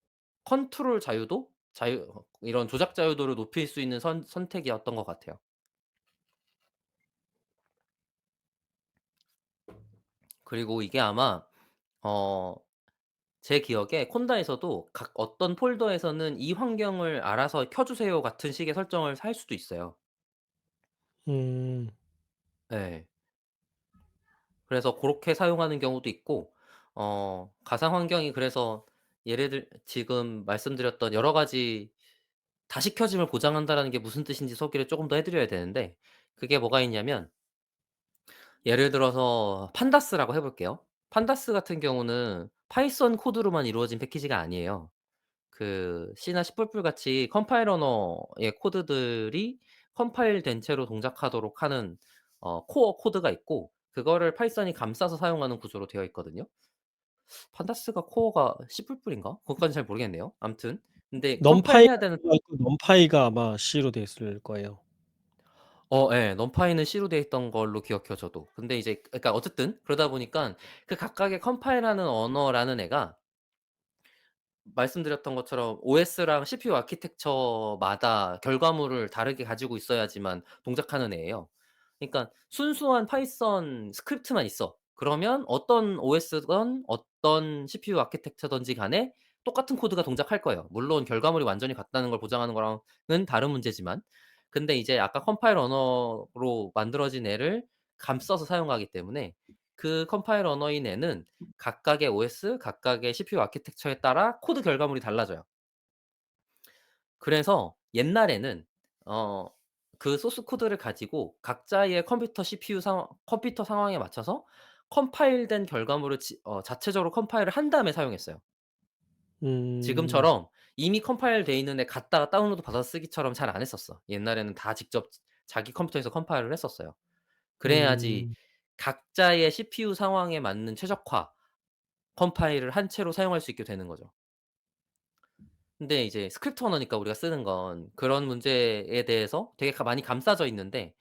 컨트롤 자유도 이런 조작 자유도를 높일 수 있는 선택이었던 것 같아요. 그리고 이게 아마 어 제 기억에 콘다에서도 각 어떤 폴더에서는 "이 환경을 알아서 켜 주세요." 같은 식의 설정을 할 수도 있어요. 음. 예. 그래서 고렇게 사용하는 경우도 있고, 가상 환경이 그래서 예를 지금 말씀드렸던 여러 가지 다시 켜짐을 보장한다라는 게 무슨 뜻인지 소개를 쪼금 더 해 드려야 되는데, 그게 뭐가 있냐면 예를 들어서 판다스라고 해 볼게요. 판다스 같은 경우는 파이썬 코드로만 이루어진 패키지가 아니에요. C나 C++ 같이 컴파일 언어의 코드들이 컴파일된 채로 동작하도록 하는 코어 코드가 있고, 그거를 파이썬이 감싸서 사용하는 구조로 되어 있거든요. 판다스가 코어가 C++인가? 그것까진 잘 모르겠네요. 아무튼 근데 넘파이가 컴파일해야 되는 B가 있고 넘파이가 아마 C로 돼 있을 거예요. 예. 넘파이는 C로 돼 있던 걸로 기억해요 저도. 근데 이제 그러니까 어쨌든 그러다 보니깐 그 각각의 컴파일하는 언어라는 애가 말씀드렸던 것처럼 OS랑 CPU 아키텍처마다 결과물을 다르게 가지고 있어야지만 동작하는 애예요. 그러니까 순수한 파이썬 스크립트만 있어. 그러면 어떤 OS든 어떤 CPU 아키텍처든지 간에 똑같은 코드가 동작할 거예요. 물론 결과물이 완전히 같다는 걸 보장하는 거랑은 다른 문제지만. 근데 이제 아까 컴파일 언어로 만들어진 애를 감싸서 사용하기 때문에 그 컴파일 언어인 애는 각각의 OS, 각각의 CPU 아키텍처에 따라 코드 결과물이 달라져요. 그래서 옛날에는 어 그 소스 코드를 가지고 각자의 컴퓨터 상황에 맞춰서 컴파일된 결과물을 자체적으로 컴파일을 한 다음에 사용했어요. 음. 지금처럼 이미 컴파일 돼 있는 애 갖다가 다운로드 받아서 쓰기처럼 잘 안 했었어. 옛날에는 다 직접 자기 컴퓨터에서 컴파일을 했었어요. 그래야지 음. 각자의 CPU 상황에 맞는 최적화 컴파일을 한 채로 사용할 수 있게 되는 거죠. 근데 이제 스크립트 언어니까 우리가 쓰는 건 그런 문제에 대해서 되게 많이 감싸져 있는데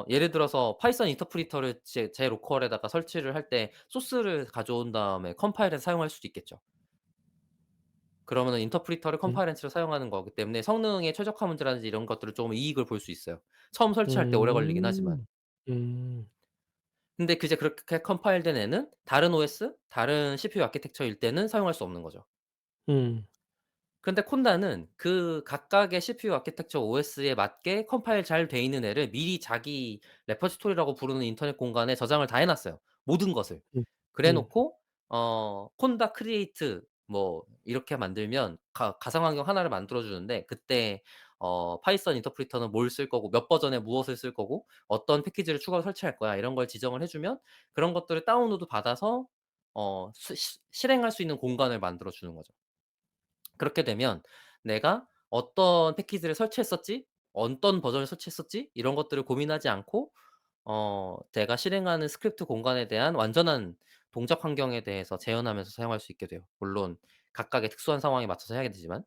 예를 들어서 파이썬 인터프리터를 제 로컬에다가 설치를 할 때 소스를 가져온 다음에 컴파일해서 사용할 수도 있겠죠. 그러면은 인터프리터를 음. 컴파일한치로 사용하는 거기 때문에 성능의 최적화 문제라든지 이런 것들을 좀 이익을 볼 수 있어요. 처음 설치할 때 오래 걸리긴 하지만. 음. 음. 근데 이제 그렇게 컴파일된 애는 다른 OS, 다른 CPU 아키텍처일 때는 사용할 수 없는 거죠. 음. 근데 콘다는 그 각각의 CPU 아키텍처 OS에 맞게 컴파일 잘 돼 있는 애를 미리 자기 레퍼지토리라고 부르는 인터넷 공간에 저장을 다 해 놨어요, 모든 것을. 음. 그래 음. 놓고 콘다 크리에이트 뭐 이렇게 만들면 가상 환경 하나를 만들어 주는데 그때 파이썬 인터프리터는 뭘 쓸 거고 몇 버전에 무엇을 쓸 거고 어떤 패키지를 추가로 설치할 거야 이런 걸 지정을 해 주면 그런 것들을 다운로드 받아서 어 수 시 실행할 수 있는 공간을 만들어 주는 거죠. 그렇게 되면 '내가 어떤 패키지를 설치했었지? 어떤 버전을 설치했었지?' 이런 것들을 고민하지 않고 내가 실행하는 스크립트 공간에 대한 완전한 동작 환경에 대해서 재현하면서 사용할 수 있게 돼요. 물론 각각의 특수한 상황에 맞춰서 해야 되지만.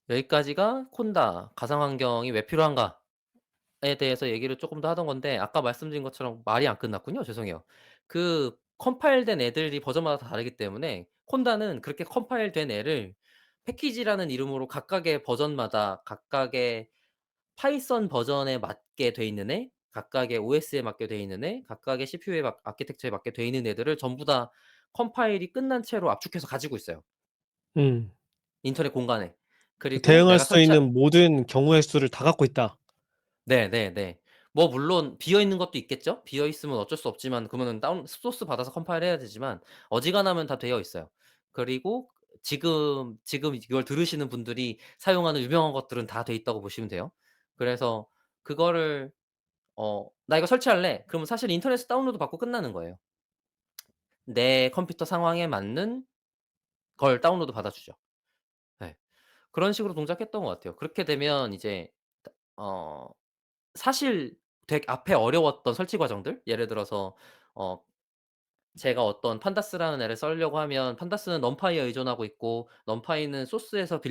여기까지가 콘다 가상 환경이 왜 필요한가에 대해서 얘기를 쪼끔 더 하던 건데 아까 말씀드린 것처럼 말이 안 끝났군요. 죄송해요. 그 컴파일된 애들이 버전마다 다 다르기 때문에 콘다는 그렇게 컴파일된 애를 패키지라는 이름으로 각각의 버전마다 각각의 파이썬 버전에 맞게 돼 있는 애, 각각의 OS에 맞게 돼 있는 애, 각각의 CPU에 아키텍처에 맞게 돼 있는 애들을 전부 다 컴파일이 끝난 채로 압축해서 가지고 있어요, 음. 인터넷 공간에. 그 그리고 대응할 내가 수 있는 모든 경우의 수를 다 갖고 있다. 네네네. 뭐 물론 비어 있는 것도 있겠죠. 비어 있으면 어쩔 수 없지만 그러면은 소스 받아서 컴파일해야 되지만 어지간하면 다 되어 있어요. 그리고 지금 이걸 들으시는 분들이 사용하는 유명한 것들은 다 돼 있다고 보시면 돼요. 그래서 그거를 "나 이거 설치할래." 그러면 사실 인터넷에서 다운로드 받고 끝나는 거예요. 내 컴퓨터 상황에 맞는 걸 다운로드 받아 주죠. 네. 그런 식으로 동작했던 것 같아요. 그렇게 되면 이제 어 사실 되게 앞에 어려웠던 설치 과정들 예를 들어서 어 제가 어떤 판다스라는 애를 썰려고 하면 판다스는 넘파이에 의존하고 있고 넘파이는 소스에서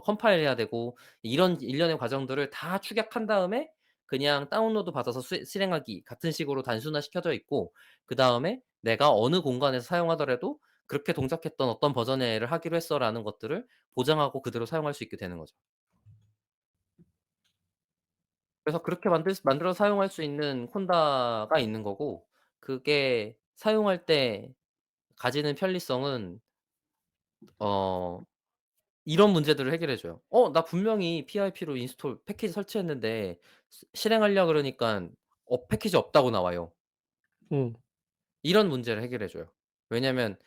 컴파일해야 되고 이런 일련의 과정들을 다 축약한 다음에 그냥 다운로드 받아서 실행하기 같은 식으로 단순화시켜져 있고 그다음에 내가 어느 공간에서 사용하더라도 그렇게 동작했던 어떤 버전의 애를 하기로 했어라는 것들을 보장하고 그대로 사용할 수 있게 되는 거죠. 그래서 그렇게 만들어서 사용할 수 있는 콘다가 있는 거고 그게 사용할 때 가지는 편리성은 어 이런 문제들을 해결해 줘요. 나 분명히 PIP로 인스톨 패키지 설치했는데 실행하려 그러니깐 패키지 없다고 나와요. 음. 이런 문제를 해결해 줘요. 왜냐면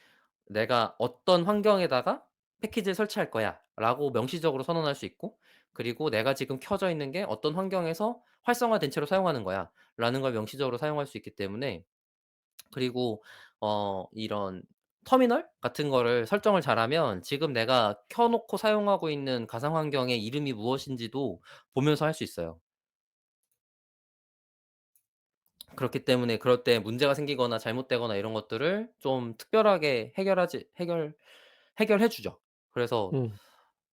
'내가 어떤 환경에다가 패키지를 설치할 거야.'라고 명시적으로 선언할 수 있고 그리고 '내가 지금 켜져 있는 게 어떤 환경에서 활성화된 채로 사용하는 거야.'라는 걸 명시적으로 사용할 수 있기 때문에 그리고 이런 터미널 같은 거를 설정을 잘하면 지금 내가 켜 놓고 사용하고 있는 가상 환경의 이름이 무엇인지도 보면서 할 수 있어요. 그렇기 때문에 그럴 때 문제가 생기거나 잘못되거나 이런 것들을 좀 특별하게 해결해 주죠. 그래서 음.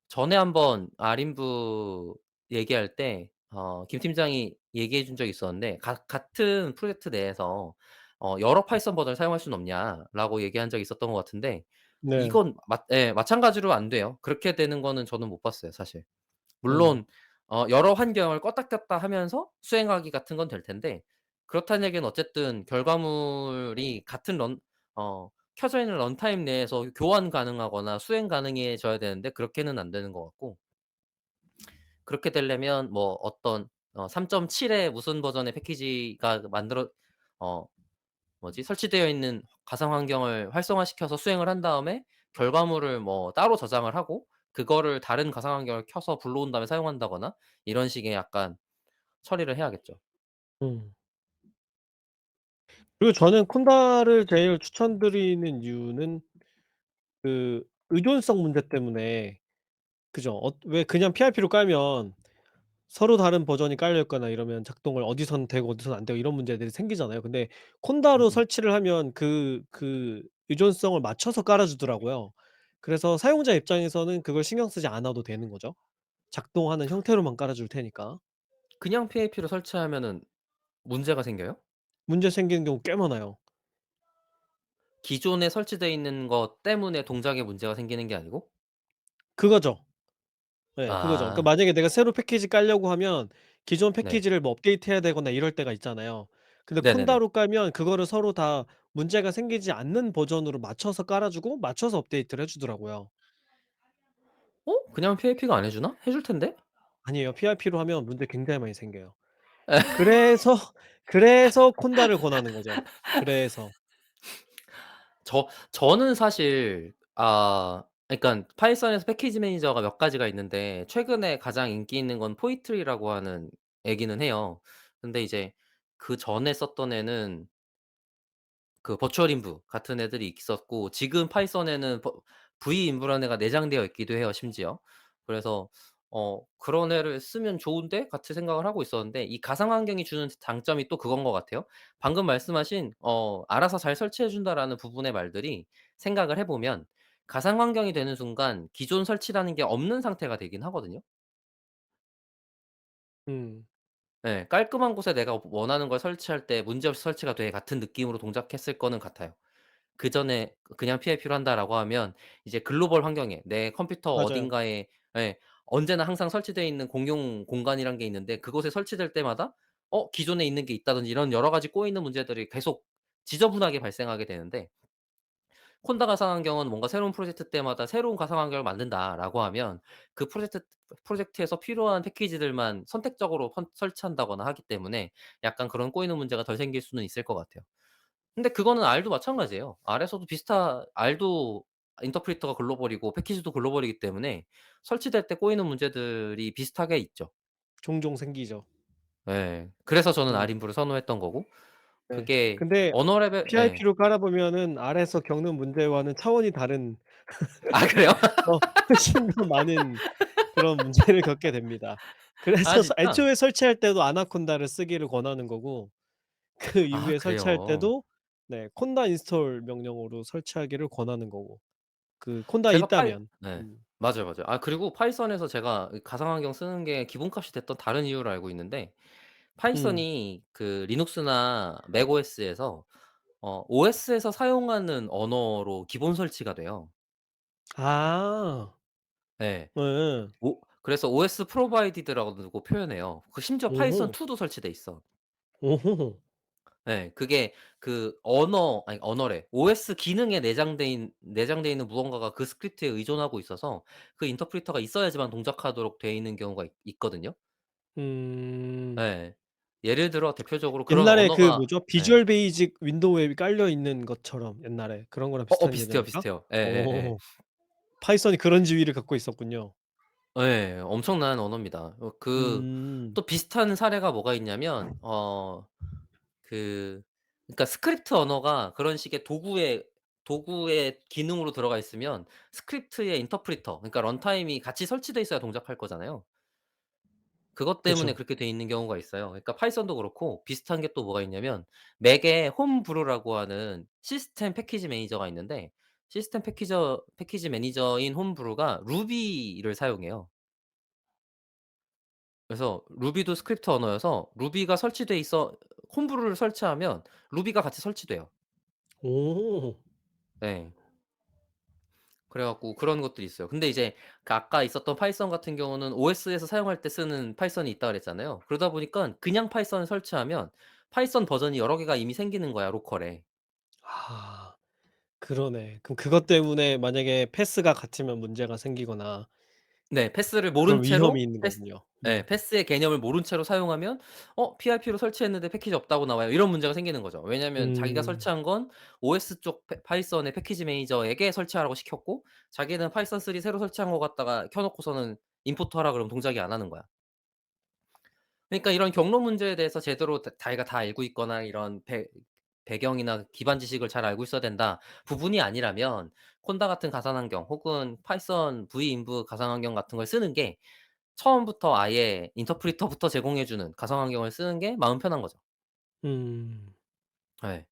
전에 한번 아림부 얘기할 때 김 팀장이 얘기해 준 적이 있었는데 같은 프로젝트 내에서 "여러 파이썬 버전을 사용할 수는 없냐?"라고 얘기한 적이 있었던 것 같은데 네. 이건 마찬가지로 안 돼요. 그렇게 되는 거는 저는 못 봤어요 사실. 음. 물론 여러 환경을 껐다 켰다 하면서 수행하기 같은 건 될 텐데 그렇다는 얘기는 어쨌든 결과물이 같은 켜져 있는 런타임 내에서 교환 가능하거나 수행 가능해져야 되는데 그렇게는 안 되는 것 같고 그렇게 되려면 뭐 어떤 3.7의 무슨 버전의 패키지가 어 설치되어 있는 가상 환경을 활성화시켜서 수행을 한 다음에 결과물을 뭐 따로 저장을 하고 그거를 다른 가상 환경을 켜서 불러온 다음에 사용한다거나 이런 식의 약간 처리를 해야겠죠. 음. 그리고 저는 콘다를 제일 추천드리는 이유는 그 의존성 문제 때문에 그죠. 왜 그냥 PIP로 깔면 서로 다른 버전이 깔려 있거나 이러면 작동을 어디선 되고 어디선 안 되고 이런 문제들이 생기잖아요. 근데 콘다로 음음. 설치를 하면 그 의존성을 맞춰서 깔아 주더라고요. 그래서 사용자 입장에서는 그걸 신경 쓰지 않아도 되는 거죠. 작동하는 형태로만 깔아 줄 테니까. 그냥 PAP로 설치하면은 문제가 생겨요? 문제 생기는 경우 꽤 많아요. 기존에 설치되어 있는 것 때문에 동작에 문제가 생기는 게 아니고? 그거죠. 네 그거죠. 그러니까 아 만약에 내가 새로 패키지 깔려고 하면 기존 네. 패키지를 뭐 업데이트해야 되거나 이럴 때가 있잖아요. 근데 네네네. 콘다로 깔면 그거를 서로 다 문제가 생기지 않는 버전으로 맞춰서 깔아 주고 맞춰서 업데이트를 해 주더라고요. 그냥 PAP가 안 해 주나? 해줄 텐데? 아니에요. PIP로 하면 문제 굉장히 많이 생겨요. 그래서 그래서 콘다를 권하는 거죠. 그래서. 저는 사실 그러니깐 파이썬에서 패키지 매니저가 몇 가지가 있는데 최근에 가장 인기 있는 건 포이트리라고 하는 애기는 해요. 근데 이제 그전에 썼던 애는 버추얼 인부 같은 애들이 있었고 지금 파이썬에는 V 인부라는 애가 내장되어 있기도 해요 심지어. 그래서 '그런 애를 쓰면 좋은데?' 같이 생각을 하고 있었는데 이 가상 환경이 주는 장점이 또 그건 것 같아요. 방금 말씀하신 "알아서 잘 설치해 준다."라는 부분의 말들이 생각을 해 보면 가상 환경이 되는 순간 기존 설치라는 게 없는 상태가 되긴 하거든요. 음. 예. 깔끔한 곳에 내가 원하는 걸 설치할 때 문제없이 설치가 돼 같은 느낌으로 동작했을 거는 같아요. 그전에 그냥 PIP로 한다라고 하면 이제 글로벌 환경에 내 컴퓨터 맞아요. 어딘가에 예 언제나 항상 설치되어 있는 공용 공간이란 게 있는데 그곳에 설치될 때마다 기존에 있는 게 있다든지 이런 여러 가지 꼬이는 문제들이 계속 지저분하게 발생하게 되는데 콘다 가상 환경은 뭔가 새로운 프로젝트 때마다 새로운 가상 환경을 만든다라고 하면 그 프로젝트에서 필요한 패키지들만 선택적으로 설치한다거나 하기 때문에 약간 그런 꼬이는 문제가 덜 생길 수는 있을 것 같아요. 근데 그거는 R도 마찬가지예요. R에서도 R도 인터프리터가 글로벌이고 패키지도 글로벌이기 때문에 설치될 때 꼬이는 문제들이 비슷하게 있죠. 종종 생기죠. 예. 그래서 저는 음. R인부를 선호했던 거고 네. 그게 근데 언어 레벨 예. PIP로 깔아 보면은 R에서 겪는 문제와는 차원이 다른 아 그래요? 훨씬 더 많은 그런 문제를 겪게 됩니다. 아 그래서 진짜? 애초에 설치할 때도 아나콘다를 쓰기를 권하는 거고 그 아 이후에 설치할 그래요? 때도 네 콘다 인스톨 명령어로 설치하기를 권하는 거고 그 콘다에 제가 파이 있다면. 네. 음. 맞아요, 맞아요. 그리고 파이썬에서 제가 이 가상환경 쓰는 게 기본값이 됐던 다른 이유를 알고 있는데 음. 파이썬이 리눅스나 맥OS에서 OS에서 사용하는 언어로 기본 설치가 돼요. 아. 예. 예. 그래서 OS provided라고 표현해요. 심지어 파이썬 오호. 2도 설치돼 있어. 오호. 예. 그게 언어래. OS 기능에 내장돼 있는 무언가가 그 스크립트에 의존하고 있어서 그 인터프리터가 있어야지만 동작하도록 돼 있는 경우가 있거든요. 음. 예. 예를 들어 대표적으로 그런 옛날에 그 언어가 뭐죠? 예. 비주얼 베이직 윈도우에 깔려 있는 것처럼 옛날에 그런 거랑 비슷한 비슷해요, 개념인가? 비슷해요. 예예예. 어. 파이썬이 그런 지위를 갖고 있었군요. 예. 엄청난 언어입니다. 음. 또 비슷한 사례가 뭐가 있냐면 그 그러니까 스크립트 언어가 그런 식의 도구의 기능으로 들어가 있으면 스크립트의 인터프리터 그러니까 런타임이 같이 설치돼 있어야 동작할 거잖아요. 그것 때문에 그쵸. 그렇게 돼 있는 경우가 있어요. 그러니까 파이썬도 그렇고 비슷한 게 또 뭐가 있냐면 맥에 홈브루라고 하는 시스템 패키지 매니저가 있는데 시스템 패키지 매니저인 홈브루가 루비를 사용해요. 그래서 루비도 스크립트 언어여서 루비가 설치돼 있어 홈브루를 설치하면 루비가 같이 설치돼요. 오. 네. 그래 갖고 그런 것들이 있어요. 근데 이제 그 아까 있었던 파이썬 같은 경우는 OS에서 사용할 때 쓰는 파이썬이 있다 그랬잖아요. 그러다 보니깐 그냥 파이썬을 설치하면 파이썬 버전이 여러 개가 이미 생기는 거야 로컬에. 아 그러네. 그럼 그것 때문에 만약에 패스가 같으면 문제가 생기거나 네. 패스를 모른 그런 채로 위험이 있는 패스 거군요. 예 네. 패스의 개념을 모른 채로 사용하면 PRP로 설치했는데 패키지 없다고 나와요. 이런 문제가 생기는 거죠. 왜냐하면 자기가 음. 설치한 건 OS 쪽 파이썬의 패키지 매니저에게 설치하라고 시켰고 자기는 파이썬 3 새로 설치한 거 갖다가 켜 놓고서는 임포트 하라 그러면 동작이 안 하는 거야. 그러니까 이런 경로 문제에 대해서 제대로 자기가 다 알고 있거나 이런 배경이나 기반 지식을 잘 알고 있어야 된다 부분이 아니라면 콘다 같은 가상 환경 혹은 파이썬 vimv 가상 환경 같은 걸 쓰는 게 처음부터 아예 인터프리터부터 제공해 주는 가상 환경을 쓰는 게 마음 편한 거죠. 음. 예.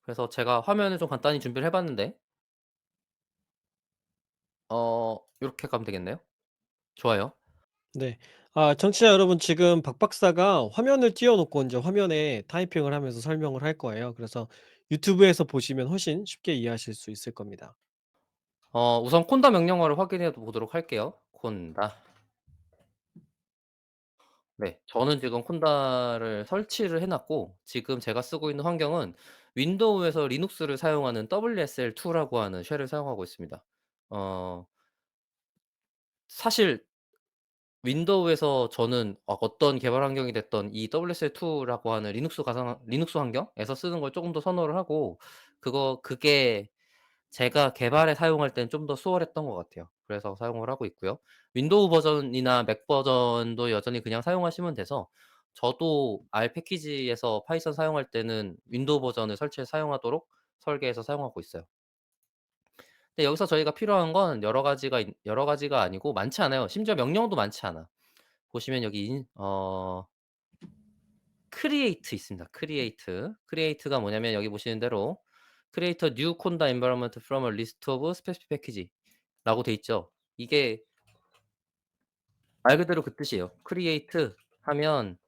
그래서 제가 화면을 좀 간단히 준비를 해 봤는데 요렇게 가면 되겠네요. 좋아요. 네. 아 청취자 여러분 지금 박 박사가 화면을 띄워 놓고 인제 화면에 타이핑을 하면서 설명을 할 거예요. 그래서 유튜브에서 보시면 훨씬 쉽게 이해하실 수 있을 겁니다. 우선 콘다 명령어를 확인해 보도록 할게요. 콘다. 네. 저는 지금 콘다를 설치를 해 놨고 지금 제가 쓰고 있는 환경은 윈도우에서 리눅스를 사용하는 WSL2라고 하는 쉘을 사용하고 있습니다. 어 사실 윈도우에서 저는 어떤 개발 환경이 됐던 이 WSL2라고 하는 리눅스 환경에서 쓰는 걸 쪼금 더 선호를 하고 그게 제가 개발에 사용할 때는 좀 더 수월했던 것 같아요. 그래서 사용을 하고 있고요. 윈도우 버전이나 맥 버전도 여전히 그냥 사용하시면 돼서 저도 R 패키지에서 파이썬 사용할 때는 윈도우 버전을 설치해서 사용하도록 설계해서 사용하고 있어요. 근데 여기서 저희가 필요한 건 여러 가지가 아니고 많지 않아요. 심지어 명령어도 많지 않아. 보시면 여기 create 있습니다. create. create가 뭐냐면 여기 보시는 대로 create a new conda environment from a list of specific package라고 돼 있죠. 이게 말 그대로 그 뜻이에요. create 하면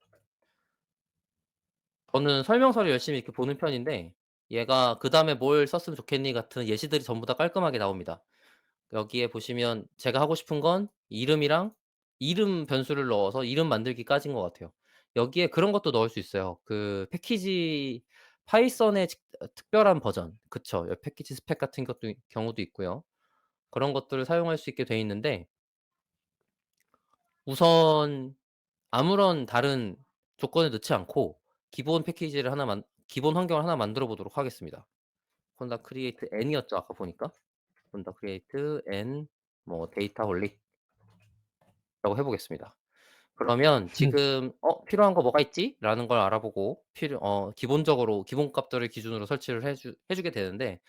저는 설명서를 열심히 이렇게 보는 편인데 얘가 "그다음에 뭘 썼으면 좋겠니?" 같은 예시들이 전부 다 깔끔하게 나옵니다. 여기에 보시면 제가 하고 싶은 건 이름이랑 이름 변수를 넣어서 이름 만들기까지인 것 같아요. 여기에 그런 것도 넣을 수 있어요. 그 패키지 파이썬의 특별한 버전 그쵸. 패키지 스펙 같은 것도 경우도 있고요. 그런 것들을 사용할 수 있게 돼 있는데 우선 아무런 다른 조건을 넣지 않고 기본 환경을 하나 만들어 보도록 하겠습니다. conda create n이었죠 아까 보니까. conda create n 뭐 dataholic라고 해 보겠습니다. 그러면 지금 '필요한 거 뭐가 있지?'라는 걸 알아보고 기본적으로 기본 값들을 기준으로 설치를 해 주게 되는데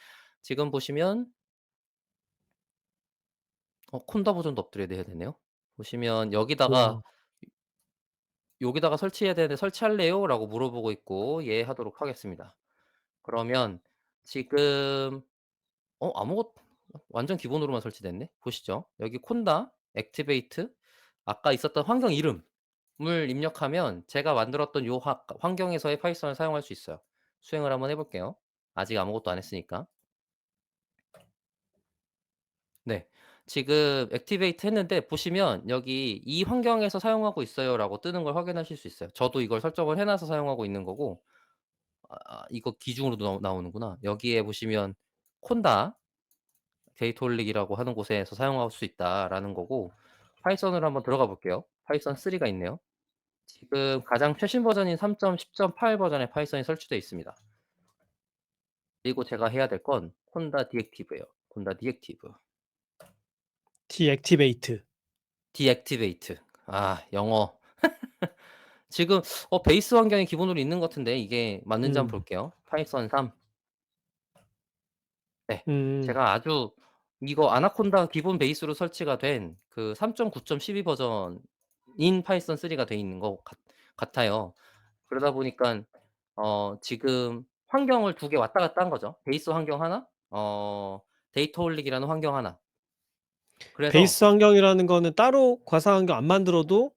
지금 보시면 콘다 버전도 업그레이드 해야 되네요. 보시면 와. 여기다가 설치해야 되는데 "설치할래요?"라고 물어보고 있고 "예." 하도록 하겠습니다. 그러면 지금 아무것 완전 기본으로만 설치됐네. 보시죠. 여기 콘다 액티베이트 아까 있었던 환경 이름을 입력하면 제가 만들었던 요 환경에서의 파이썬을 사용할 수 있어요. 수행을 한번 해 볼게요. 아직 아무것도 안 했으니까. 네. 지금 액티베이트 했는데 보시면 여기 "이 환경에서 사용하고 있어요."라고 뜨는 걸 확인하실 수 있어요. 저도 이걸 설정을 해 놔서 사용하고 있는 거고 이거 기준으로 나오는구나. 여기에 보시면 콘다 데이터올릭이라고 하는 곳에서 사용할 수 있다라는 거고 파이썬으로 한번 들어가 볼게요. 파이썬 3가 있네요. 지금 가장 최신 버전인 3.10.8 버전의 파이썬이 설치되어 있습니다. 그리고 제가 해야 될 건 콘다 디액티브예요. 콘다 디액티브. 디액티베이트. 디액티베이트. 영어. 지금 베이스 환경이 기본으로 있는 것 같은데 이게 맞는지 한번 음. 볼게요. 파이썬 3. 네. 음. 제가 이거 아나콘다 기본 베이스로 설치가 된 그 3.9.12 버전이에요. 인 파이썬 3가 돼 있는 것 같아요. 그러다 보니깐 지금 환경을 두 개 왔다 갔다 한 거죠. 베이스 환경 하나, 데이터홀릭이라는 환경 하나. 그래서 베이스 환경이라는 거는 따로 과사 환경 안 만들어도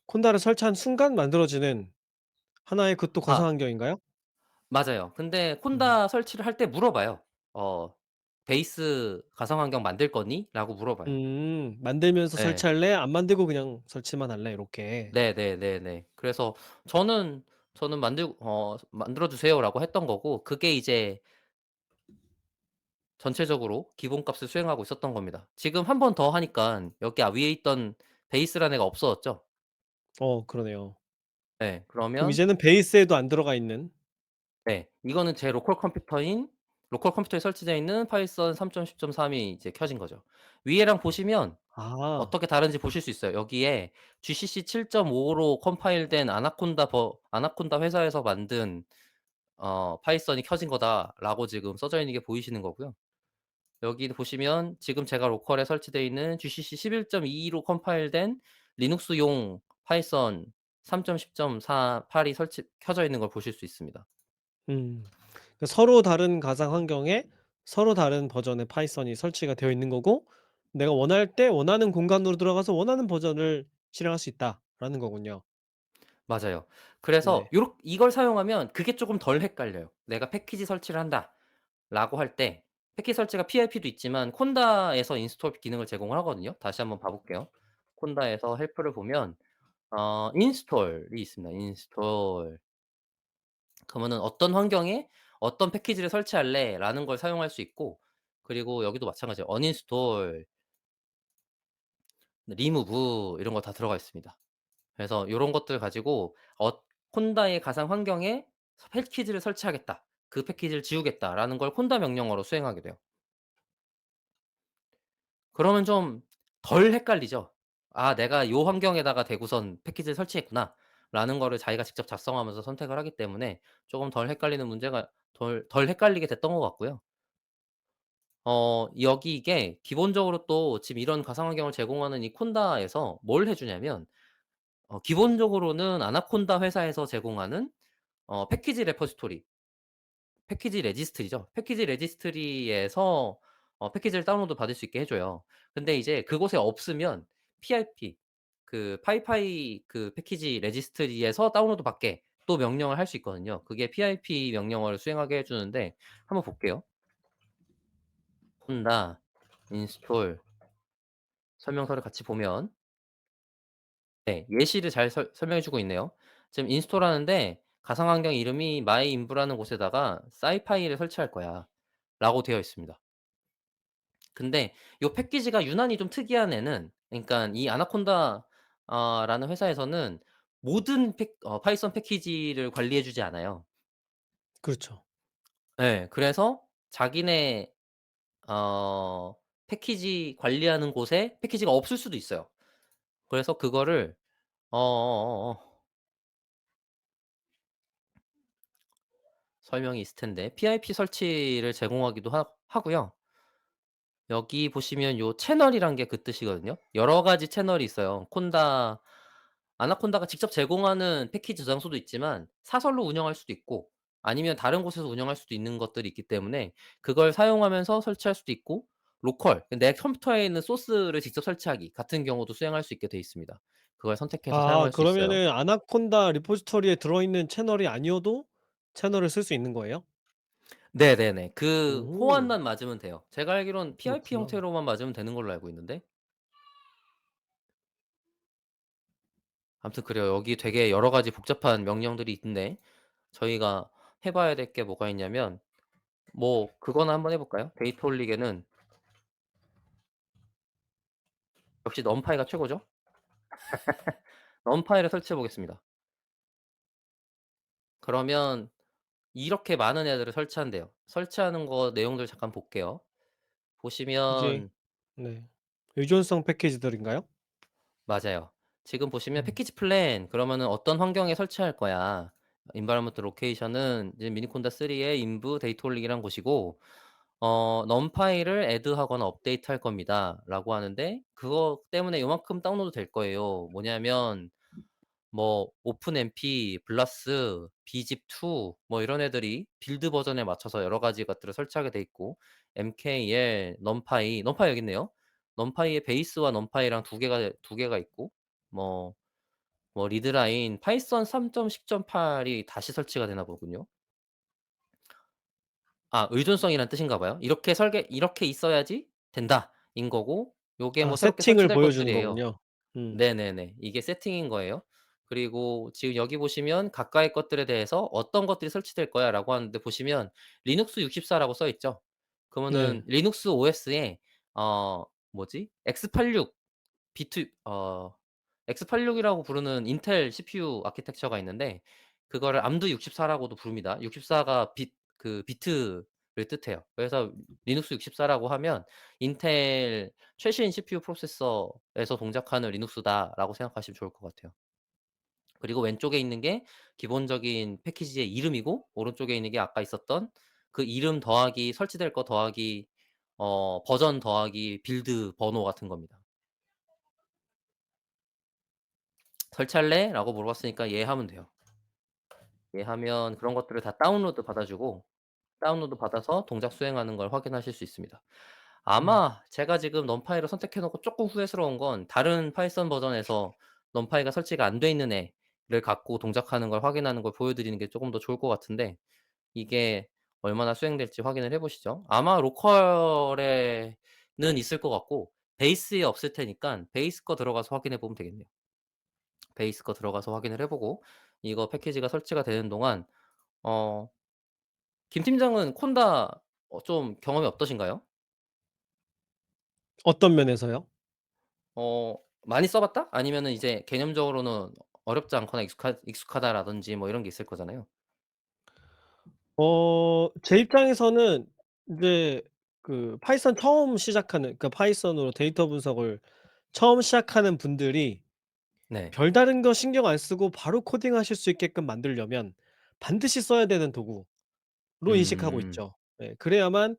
콘다를 설치한 순간 만들어지는 하나의 그것도 과사 아 환경인가요? 맞아요. 근데 음. 콘다 설치를 할 때 물어봐요. 어 "베이스 가상 환경 만들 거니?"라고 물어봐요. "만들면서 예. 설치할래? 안 만들고 그냥 설치만 할래?" 이렇게. 네네네네. 그래서 저는 "만들어 주세요."라고 했던 거고, 그게 이제 전체적으로 기본값을 수행하고 있었던 겁니다. 지금 한 번 더 하니깐 여기 위에 있던 베이스라는 애가 없어졌죠? 그러네요. 네. 그럼 그러면 이제는 베이스에도 안 들어가 있는 네. 이거는 제 로컬 컴퓨터에 설치되어 있는 파이썬 3.10.3이 이제 켜진 거죠. 위에랑 보시면 아. 어떻게 다른지 보실 수 있어요. 여기에 GCC 7.5로 컴파일된 아나콘다 회사에서 만든 "파이썬이 켜진 거다."라고 지금 써져 있는 게 보이시는 거고요. 여기 보시면 지금 제가 로컬에 설치되어 있는 GCC 11.22로 컴파일된 리눅스용 파이썬 3.10.48이 켜져 있는 걸 보실 수 있습니다. 음. 서로 다른 가상 환경에 서로 다른 버전의 파이썬이 설치가 되어 있는 거고 내가 원할 때 원하는 공간으로 들어가서 원하는 버전을 실행할 수 있다라는 거군요. 맞아요. 그래서 네. 이걸 사용하면 그게 쪼금 덜 헷갈려요. 내가 패키지 설치를 한다라고 할 때, 패키지 설치가 PIP도 있지만 콘다에서 인스톨 기능을 제공을 하거든요. 다시 한번 봐 볼게요. 콘다에서 헬프를 보면 인스톨이 있습니다. 인스톨. 그러면은 "어떤 환경에 어떤 패키지를 설치할래?"라는 걸 사용할 수 있고, 그리고 여기도 마찬가지예요. uninstall, remove 이런 거 다 들어가 있습니다. 그래서 요런 것들 가지고 콘다의 가상 환경에 패키지를 설치하겠다, 그 패키지를 지우겠다라는 걸 콘다 명령어로 수행하게 돼요. 그러면 좀 덜 헷갈리죠. '아 내가 요 환경에다가 대고선 패키지를 설치했구나.'라는 거를 자기가 직접 작성하면서 선택을 하기 때문에 쪼금 덜 헷갈리는 문제가 덜 헷갈리게 됐던 것 같고요. 여기 이게 기본적으로 또 지금 이런 가상 환경을 제공하는 이 콘다에서 뭘 해 주냐면, 기본적으로는 아나콘다 회사에서 제공하는 패키지 레포지토리, 패키지 레지스트리죠. 패키지 레지스트리에서 패키지를 다운로드 받을 수 있게 해 줘요. 근데 이제 그곳에 없으면 PIP, 그 파이파이 그 패키지 레지스트리에서 다운로드 받게 또 명령을 할 수 있거든요. 그게 PIP 명령어를 수행하게 해 주는데, 한번 볼게요. 콘다 인스톨 설명서를 같이 보면, 네, 예시를 잘 설명해 주고 있네요. 지금 인스톨하는데 가상 환경 이름이 마이인브라는 곳에다가 사이파이를 설치할 거야라고 되어 있습니다. 근데 요 패키지가 유난히 좀 특이한 애는, 그러니깐 이 아나콘다 라는 회사에서는 모든 파이썬 패키지를 관리해 주지 않아요. 그렇죠. 예. 그래서 자기네 어 패키지 관리하는 곳에 패키지가 없을 수도 있어요. 그래서 그거를 설명이 있을 텐데, PIP 설치를 제공하기도 하고요. 여기 보시면 요 채널이란 게 그 뜻이거든요. 여러 가지 채널이 있어요. 아나콘다가 직접 제공하는 패키지 저장소도 있지만 사설로 운영할 수도 있고, 아니면 다른 곳에서 운영할 수도 있는 것들이 있기 때문에 그걸 사용하면서 설치할 수도 있고, 로컬 내 컴퓨터에 있는 소스를 직접 설치하기 같은 경우도 수행할 수 있게 돼 있습니다. 그걸 선택해서 아 사용할 수 있어요. 그러면은 아나콘다 리포지토리에 들어있는 채널이 아니어도 채널을 쓸 수 있는 거예요? 네네네. 그 오. 호환만 맞으면 돼요. 제가 알기로는 PIP 그렇구나. 형태로만 맞으면 되는 걸로 알고 있는데, 아무튼 그래요. 여기 되게 여러 가지 복잡한 명령들이 있는데, 저희가 해 봐야 될 게 뭐가 있냐면, 뭐 그거나 한번 해 볼까요? 데이터 올리기에는 역시 넘파이가 최고죠. 넘파이를 설치해 보겠습니다. 그러면 이렇게 많은 애들을 설치한대요. 설치하는 거 내용들 잠깐 볼게요. 이게 보시면 네. 의존성 패키지들인가요? 맞아요. 지금 보시면 음. 패키지 플랜 그러면은 어떤 환경에 설치할 거야. environment location은 이제 미니콘다 3의 인브 데이터 올리기란 곳이고, "numpy를 애드하거나 업데이트할 겁니다."라고 하는데 그거 때문에 요만큼 다운로드 될 거예요. 뭐냐면 뭐 오픈MP, 블라스, bzip2 뭐 이런 애들이 빌드 버전에 맞춰서 여러 가지 것들을 설치하게 돼 있고 mkl, numpy 여기 있네요. numpy의 베이스와 numpy랑 두 개가 있고 뭐 리드라인 파이썬 3.10.8이 다시 설치가 되나 보군요. 아 의존성이란 뜻인가 봐요. "이렇게 있어야지 된다."인 거고 요게 아 뭐 새롭게 세팅을 설치될 보여주는 것들이에요. 거군요. 음. 네네네. 이게 세팅인 거예요. 그리고 지금 여기 보시면 "가까이 것들에 대해서 어떤 것들이 설치될 거야."라고 하는데 보시면 리눅스 64라고 써 있죠. 그러면은 네. 리눅스 OS에 어 뭐지? x86 비트 x86이라고 부르는 인텔 CPU 아키텍처가 있는데 그거를 암드 64라고도 부릅니다. 64가 비트를 뜻해요. 그래서 리눅스 64라고 하면 인텔 최신 CPU 프로세서에서 동작하는 리눅스다라고 생각하시면 좋을 것 같아요. 그리고 왼쪽에 있는 게 기본적인 패키지의 이름이고 오른쪽에 있는 게 아까 있었던 그 이름 더하기 설치될 거 더하기 버전 더하기 빌드 번호 같은 겁니다. "설치할래?"라고 물어봤으니까 "예." 하면 돼요. 예 하면 그런 것들을 다 다운로드 받아 주고 다운로드 받아서 동작 수행하는 걸 확인하실 수 있습니다. 음. 아마 제가 지금 넘파이를 선택해 놓고 쪼끔 후회스러운 건 다른 파이썬 버전에서 넘파이가 설치가 안 돼 있는 애를 갖고 동작하는 걸 확인하는 걸 보여 드리는 게 쪼금 더 좋을 것 같은데 이게 얼마나 수행될지 확인을 해 보시죠. 아마 로컬에는 있을 것 같고 베이스에 없을 테니깐 베이스 거 들어가서 확인해 보면 되겠네요. 베이스 거 들어가서 확인을 해 보고 이거 패키지가 설치가 되는 동안 어 김 팀장은 콘다 좀 경험이 어떠신가요? 어떤 면에서요? 많이 써 봤다? 아니면은 이제 개념적으로는 어렵지 않거나 익숙하다라든지 뭐 이런 게 있을 거잖아요. 제 입장에서는 인제 그 파이썬 처음 시작하는 그러니까 파이썬으로 데이터 분석을 처음 시작하는 분들이 네. 별다른 거 신경 안 쓰고 바로 코딩하실 수 있게끔 만들려면 반드시 써야 되는 도구로 인식하고 음. 있죠. 예. 그래야만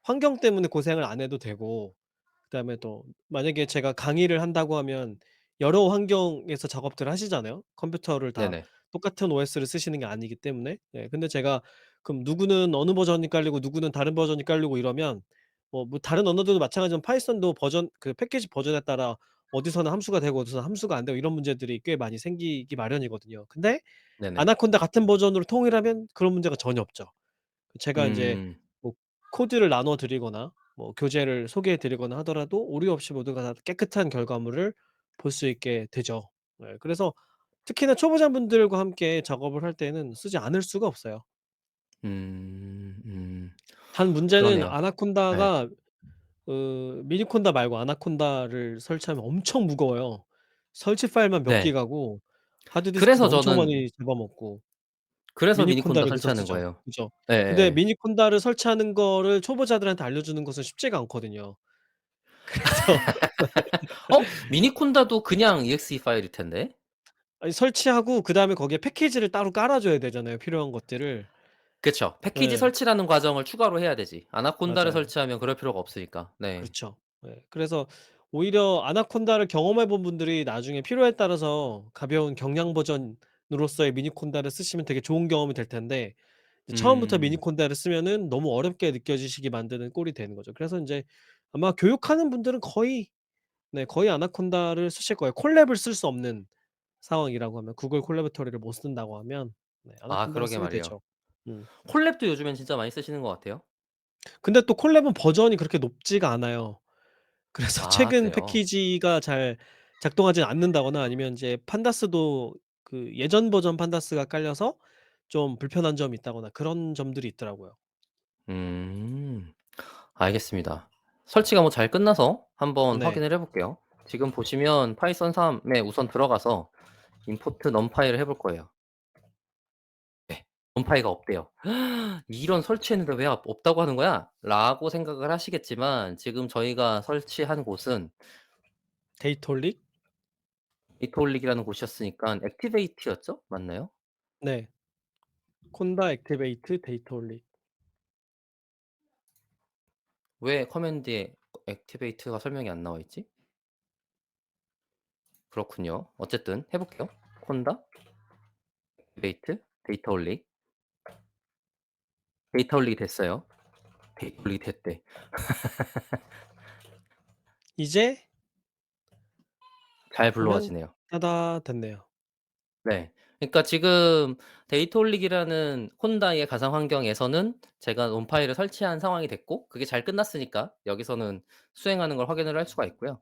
환경 때문에 고생을 안 해도 되고 그다음에 또 만약에 제가 강의를 한다고 하면 여러 환경에서 작업들을 하시잖아요. 컴퓨터를 다 네네. 똑같은 OS를 쓰시는 게 아니기 때문에. 예 근데 제가 그럼 누구는 어느 버전이 깔리고 누구는 다른 버전이 깔리고 이러면 다른 언어들도 마찬가지지만 파이썬도 버전 그 패키지 버전에 따라 어디서는 함수가 되고 어디서는 함수가 안 되고 이런 문제들이 꽤 많이 생기기 마련이거든요. 근데 네네. 아나콘다 같은 버전으로 통일하면 그런 문제가 전혀 없죠. 제가 인제 음. 뭐 코드를 나눠 드리거나 교재를 소개해 드리거나 하더라도 오류 없이 모두가 다 깨끗한 결과물을 볼 수 있게 되죠. 네 그래서 특히나 초보자분들과 함께 작업을 할 때는 쓰지 않을 수가 없어요. 음. 단 문제는 그러네요. 예. 아나콘다가 미니콘다 말고 아나콘다를 설치하면 엄청 무거워요. 설치 파일만 몇 네. 기가고 하드디스크도 그래서 엄청 저는 많이 잡아먹고 미니콘다 미니콘다를 그래서 설치하는 쓰죠. 거예요. 그죠. 근데 예예예. 미니콘다를 설치하는 거를 초보자들한테 알려주는 것은 쉽지가 않거든요. 그래서 미니콘다도 그냥 exe 파일일 텐데. 아니 설치하고 그다음에 거기에 패키지를 따로 깔아 줘야 되잖아요, 필요한 것들을. 그쵸. 패키지 예. 설치라는 과정을 추가로 해야 되지. 아나콘다를 맞아요. 설치하면 그럴 필요가 없으니까. 네. 그렇죠. 예. 그래서 오히려 아나콘다를 경험해 본 분들이 나중에 필요에 따라서 가벼운 경량 버전으로서의 미니콘다를 쓰시면 되게 좋은 경험이 될 텐데 이제 처음부터 음. 미니콘다를 쓰면은 너무 어렵게 느껴지시게 만드는 꼴이 되는 거죠. 그래서 인제 아마 교육하는 분들은 거의 아나콘다를 쓰실 거예요. 콜랩을 쓸 수 없는 상황이라고 하면 구글 콜라보러토리를 못 쓴다고 하면 네 아 아나콘다를 그러게 쓰게 말이에요. 되죠. 음. 콜랩도 요즘엔 진짜 많이 쓰시는 것 같아요. 근데 또 콜랩은 버전이 그렇게 높지가 않아요. 그래서 아 최근 그래요? 패키지가 잘 작동하지 않는다거나 아니면 이제 판다스도 그 예전 버전 판다스가 깔려서 좀 불편한 점이 있다거나 그런 점들이 있더라고요. 음. 알겠습니다. 설치가 뭐 잘 끝나서 한번 네. 확인을 해 볼게요. 지금 보시면 파이썬 3에 우선 들어가서 임포트 넘파이를 해볼 거예요. 네. 넘파이가 없대요. '이런 설치했는데 왜 없다고 하는 거야?'라고 생각을 하시겠지만 지금 저희가 설치한 곳은 데이톨릭? 이토올릭이라는 곳이었으니깐 액티베이트였죠? 맞나요? 네. 콘다 액티베이트 데이톨릭. 왜 커맨드에 액티베이트가 설명이 안 나와 있지? 그렇군요. 어쨌든 해 볼게요. 콘다 액티베이트 데이터 올릭. 데이터 올릭이 됐어요. 데이터 올릭이 됐대. 이제 잘 보면 불러와지네요. 따다 됐네요. 네. 그러니까 지금 데이터 올릭이라는 콘다의 가상 환경에서는 제가 원파일을 설치한 상황이 됐고 그게 잘 끝났으니까 여기서는 수행하는 걸 확인을 할 수가 있고요.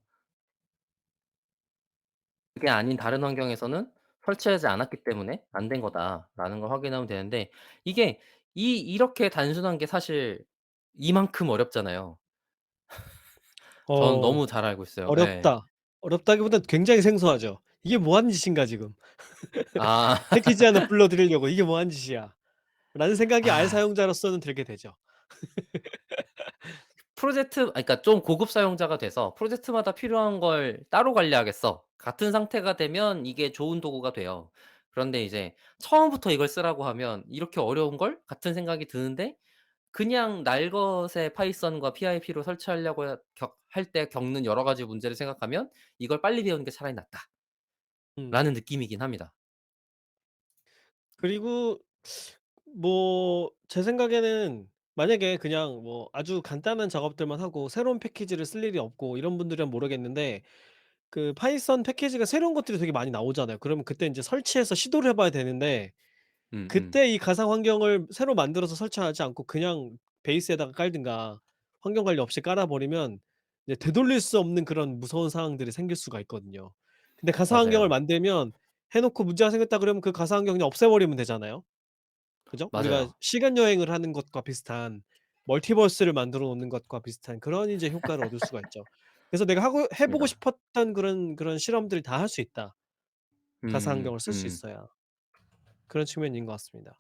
그게 아닌 다른 환경에서는 설치하지 않았기 때문에 '안 된 거다.'라는 걸 확인하면 되는데 이게 이렇게 단순한 게 사실 이만큼 어렵잖아요. 저는 어 너무 잘 알고 있어요. 예. 어렵다. 어렵다기보다는 굉장히 생소하죠. '이게 뭐 하는 짓인가 지금. 아. 패키지 하나 불러 들이려고 이게 뭐 하는 짓이야.' 라는 생각이 알 아. 사용자로서는 들게 되죠. 그러니까 좀 고급 사용자가 돼서 '프로젝트마다 필요한 걸 따로 관리하겠어.' 같은 상태가 되면 이게 좋은 도구가 돼요. 그런데 이제 처음부터 이걸 쓰라고 하면 '이렇게 어려운 걸?' 같은 생각이 드는데 그냥 날것의 파이썬과 PIP로 설치하려고 할 때 겪는 여러 가지 문제를 생각하면 '이걸 빨리 배우는 게 차라리 음. 낫다.'라는 느낌이긴 합니다. 그리고 뭐 제 생각에는 만약에 그냥 뭐 아주 간단한 작업들만 하고 새로운 패키지를 쓸 일이 없고 이런 분들은 모르겠는데 그 파이썬 패키지가 새로운 것들이 되게 많이 나오잖아요. 그러면 그때 인제 설치해서 시도를 해 봐야 되는데 음음. 그때 이 가상 환경을 새로 만들어서 설치하지 않고 그냥 베이스에다가 깔든가 환경 관리 없이 깔아 버리면 이제 되돌릴 수 없는 그런 무서운 상황들이 생길 수가 있거든요. 근데 가상 환경을 맞아요. 만들면 해 놓고 문제가 생겼다 그러면 그 가상 환경 그냥 없애 버리면 되잖아요. 그죠? 우리가 맞아요. 시간 여행을 하는 것과 비슷한 멀티버스를 만들어 놓는 것과 비슷한 그런 인제 효과를 얻을 수가 있죠. 그래서 '내가 하고 해 보고 맞습니다. 싶었던 그런 실험들을 다 할 수 있다.' 가상 음음. 환경을 쓸 수 있어야. 그런 측면인 것 같습니다.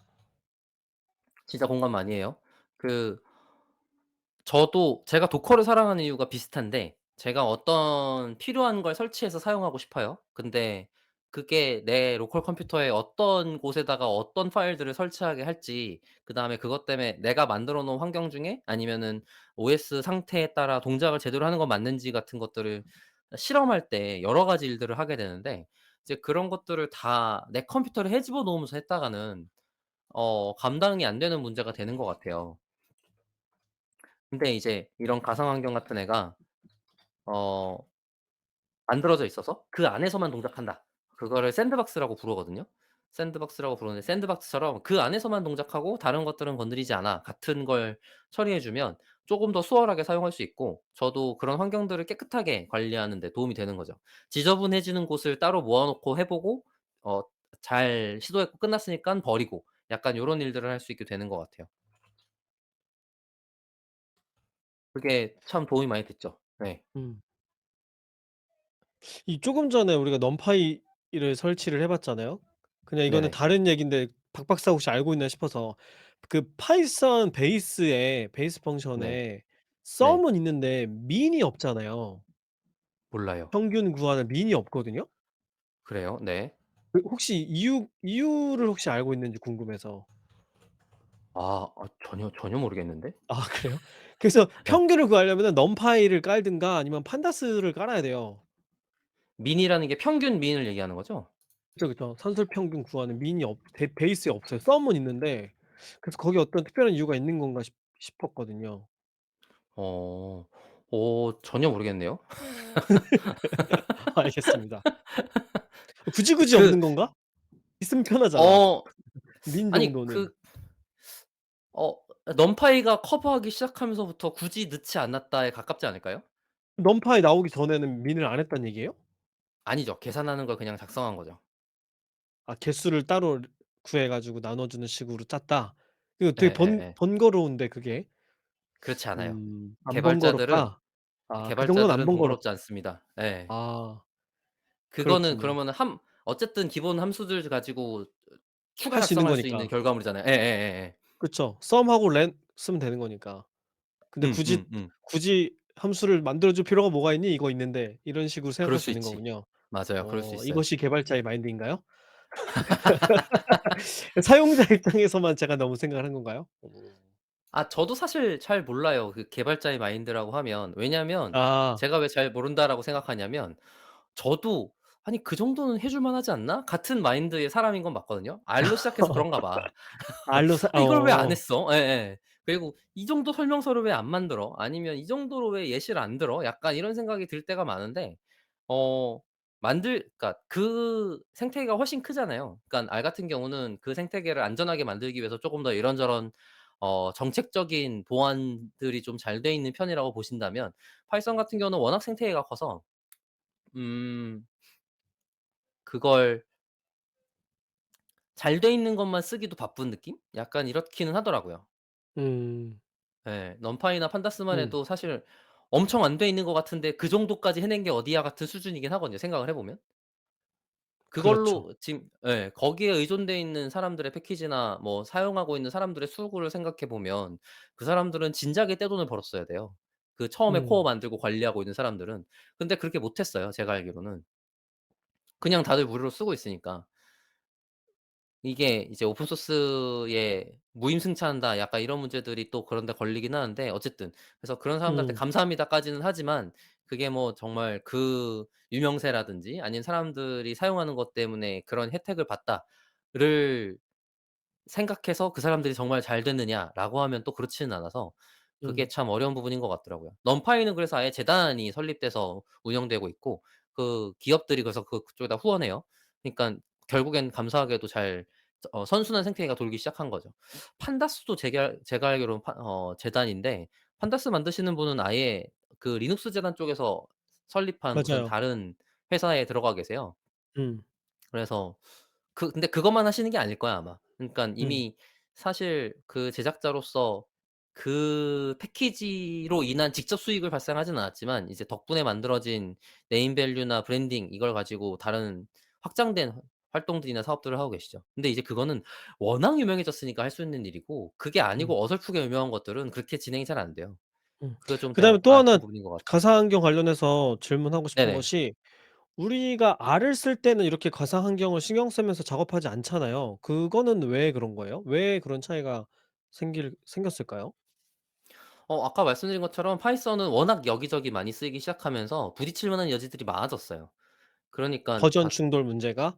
진짜 공감 많이 해요. 그 저도 제가 도커를 사랑하는 이유가 비슷한데 제가 어떤 필요한 걸 설치해서 사용하고 싶어요. 근데 그게 내 로컬 컴퓨터에 어떤 곳에다가 어떤 파일들을 설치하게 할지 그다음에 그것 때문에 내가 만들어 놓은 환경 중에 아니면은 OS 상태에 따라 동작을 제대로 하는 건 맞는지 같은 것들을 실험할 때 여러 가지 일들을 하게 되는데 이제 그런 것들을 다 내 컴퓨터를 헤집어 놓으면서 했다가는 감당이 안 되는 문제가 되는 것 같아요. 근데 이제 이런 가상 환경 같은 애가 어 만들어져 있어서 그 안에서만 동작한다. 그거를 샌드박스라고 부르거든요. 샌드박스라고 부르는데 샌드박스처럼 그 안에서만 동작하고 다른 것들은 건드리지 않아 같은 걸 처리해 주면 쪼금 더 수월하게 사용할 수 있고 저도 그런 환경들을 깨끗하게 관리하는 데 도움이 되는 거죠. 지저분해지는 곳을 따로 모아 놓고 해 보고 어 잘 시도했고 끝났으니깐 버리고 약간 요런 일들을 할 수 있게 되는 것 같아요. 그게 참 도움이 많이 됐죠. 네. 음. 이 조금 전에 우리가 넘파이를 설치를 해 봤잖아요. 그냥 이거는 네네. 다른 얘기인데 박 박사 혹시 알고 있나 싶어서 그 파이썬 베이스에 베이스 네. 펑션에 네. 썸은 있는데 민이 없잖아요. 몰라요. 평균 구하는 민이 없거든요. 그래요? 네. 그 혹시 이유를 혹시 알고 있는지 궁금해서. 전혀 모르겠는데. 아 그래요? 그래서 예. 평균을 구하려면은 넘파이를 깔든가 아니면 판다스를 깔아야 돼요. 민이라는 게 평균 민을 얘기하는 거죠? 그쵸, 그쵸. 산술 평균 구하는 민이 베이스에 없어요. 썸은 있는데 그래서 거기에 어떤 특별한 이유가 있는 건가 싶었거든요. 어. 전혀 모르겠네요. 알겠습니다. 굳이 그 없는 건가? 있으면 편하잖아. 어 민 아니 정도는. 어 넘파이가 커버하기 시작하면서부터 굳이 넣지 않았다에 가깝지 않을까요? 넘파이 나오기 전에는 민을 안 했다는 얘기예요? 아니죠. 계산하는 걸 그냥 작성한 거죠. 아 개수를 따로 구해 가지고 나눠 주는 식으로 짰다. 이거 되게 예예예. 번거로운데 그게. 그렇지 않아요. 안 번거롭다. 아 그 정도는 안 개발자들은 번거롭지 번거롭다. 않습니다. 예. 아 그거는 그렇군요. 그러면은 어쨌든 기본 함수들 가지고 추가 할 수 있는 작성할 수 있는 거니까. 결과물이잖아요. 예예예예. 그쵸. 썸하고 len 쓰면 되는 거니까. 근데 굳이 함수를 만들어 줄 필요가 뭐가 있니? 이거 있는데. 이런 식으로 그럴 생각할 수 수 있는 있지. 거군요. 맞아요. 그럴 수 있어요. 이것이 개발자의 마인드인가요? 사용자 입장에서만 제가 너무 생각을 한 건가요? 저도 사실 잘 몰라요. 그 개발자의 마인드라고 하면. 왜냐면 아. 제가 왜 잘 모른다라고 생각하냐면 저도 '아니 그 정도는 해줄 만하지 않나?' 같은 마인드의 사람인 건 맞거든요. R로 시작해서 그런가 봐. 알로 사 '아 이걸 왜 안 어. 했어?' 예예. 그리고 '이 정도 설명서를 왜 안 만들어?' 아니면 '이 정도로 왜 예시를 안 들어?' 약간 이런 생각이 들 때가 많은데 어 그러니까 그 생태계가 훨씬 크잖아요. 그러니까 R 같은 경우는 그 생태계를 안전하게 만들기 위해서 쪼금 더 이런저런 정책적인 보완들이 좀 잘 돼 있는 편이라고 보신다면 파이썬 같은 경우는 워낙 생태계가 커서 음 그걸 잘 돼 있는 것만 쓰기도 바쁜 느낌? 약간 이렇기는 하더라고요. 음. 예. 넘파이나 판다스만 음. 해도 사실 엄청 안 돼 있는 것 같은데 '그 정도까지 해낸 게 어디야.' 같은 수준이긴 하거든요, 생각을 해 보면. 그렇죠. 그걸로 지금 예 거기에 의존돼 있는 사람들의 패키지나 뭐 사용하고 있는 사람들의 수구를 생각해 보면 그 사람들은 진작에 떼돈을 벌었어야 돼요. 그 처음에 코어 음. 만들고 관리하고 있는 사람들은. 근데 그렇게 못 했어요, 제가 알기로는. 그냥 다들 무료로 쓰고 있으니까. 이게 이제 오픈 소스에 무임승차한다 약간 이런 문제들이 또 그런 데 걸리긴 하는데 어쨌든 그래서 그런 사람들한테 음. 감사합니다까지는 하지만 그게 뭐 정말 그 유명세라든지 아니면 사람들이 사용하는 것 때문에 그런 혜택을 봤다를 생각해서 그 사람들이 정말 잘 됐느냐라고 하면 또 그렇지는 않아서 그게 음. 참 어려운 부분인 것 같더라고요. 넘파이는 그래서 아예 재단이 설립돼서 운영되고 있고 그 기업들이 그래서 그쪽에다 후원해요. 그러니깐 결국엔 감사하게도 잘 선순환 생태계가 돌기 시작한 거죠. 판다스도 제가 알기로는 재단인데 판다스 만드시는 분은 아예 그 리눅스 재단 쪽에서 설립한 무슨 맞아요. 다른 회사에 들어가 계세요. 음. 그래서 근데 그것만 하시는 게 아닐 거야 아마. 그러니깐 음. 이미 사실 그 제작자로서 그 패키지로 인한 직접 수익을 발생하진 않았지만 이제 덕분에 만들어진 네임 밸류나 브랜딩 이걸 가지고 다른 확장된 활동들이나 사업들을 하고 계시죠. 근데 이제 그거는 워낙 유명해졌으니까 할 수 있는 일이고 그게 음. 아니고 어설프게 유명한 것들은 그렇게 진행이 잘 안 돼요. 음. 그게 좀 그다음에 또 아쉬운 하나 부분인 것 같아요. 가상 환경 관련해서 질문하고 싶은 네네. 것이 우리가 R을 쓸 때는 이렇게 가상 환경을 신경 쓰면서 작업하지 않잖아요. 그거는 왜 그런 거예요? 왜 그런 차이가 생겼을까요? 아까 말씀드린 것처럼 파이썬은 워낙 여기저기 많이 쓰이기 시작하면서 부딪힐 만한 여지들이 많아졌어요. 그러니깐 버전 충돌 문제가?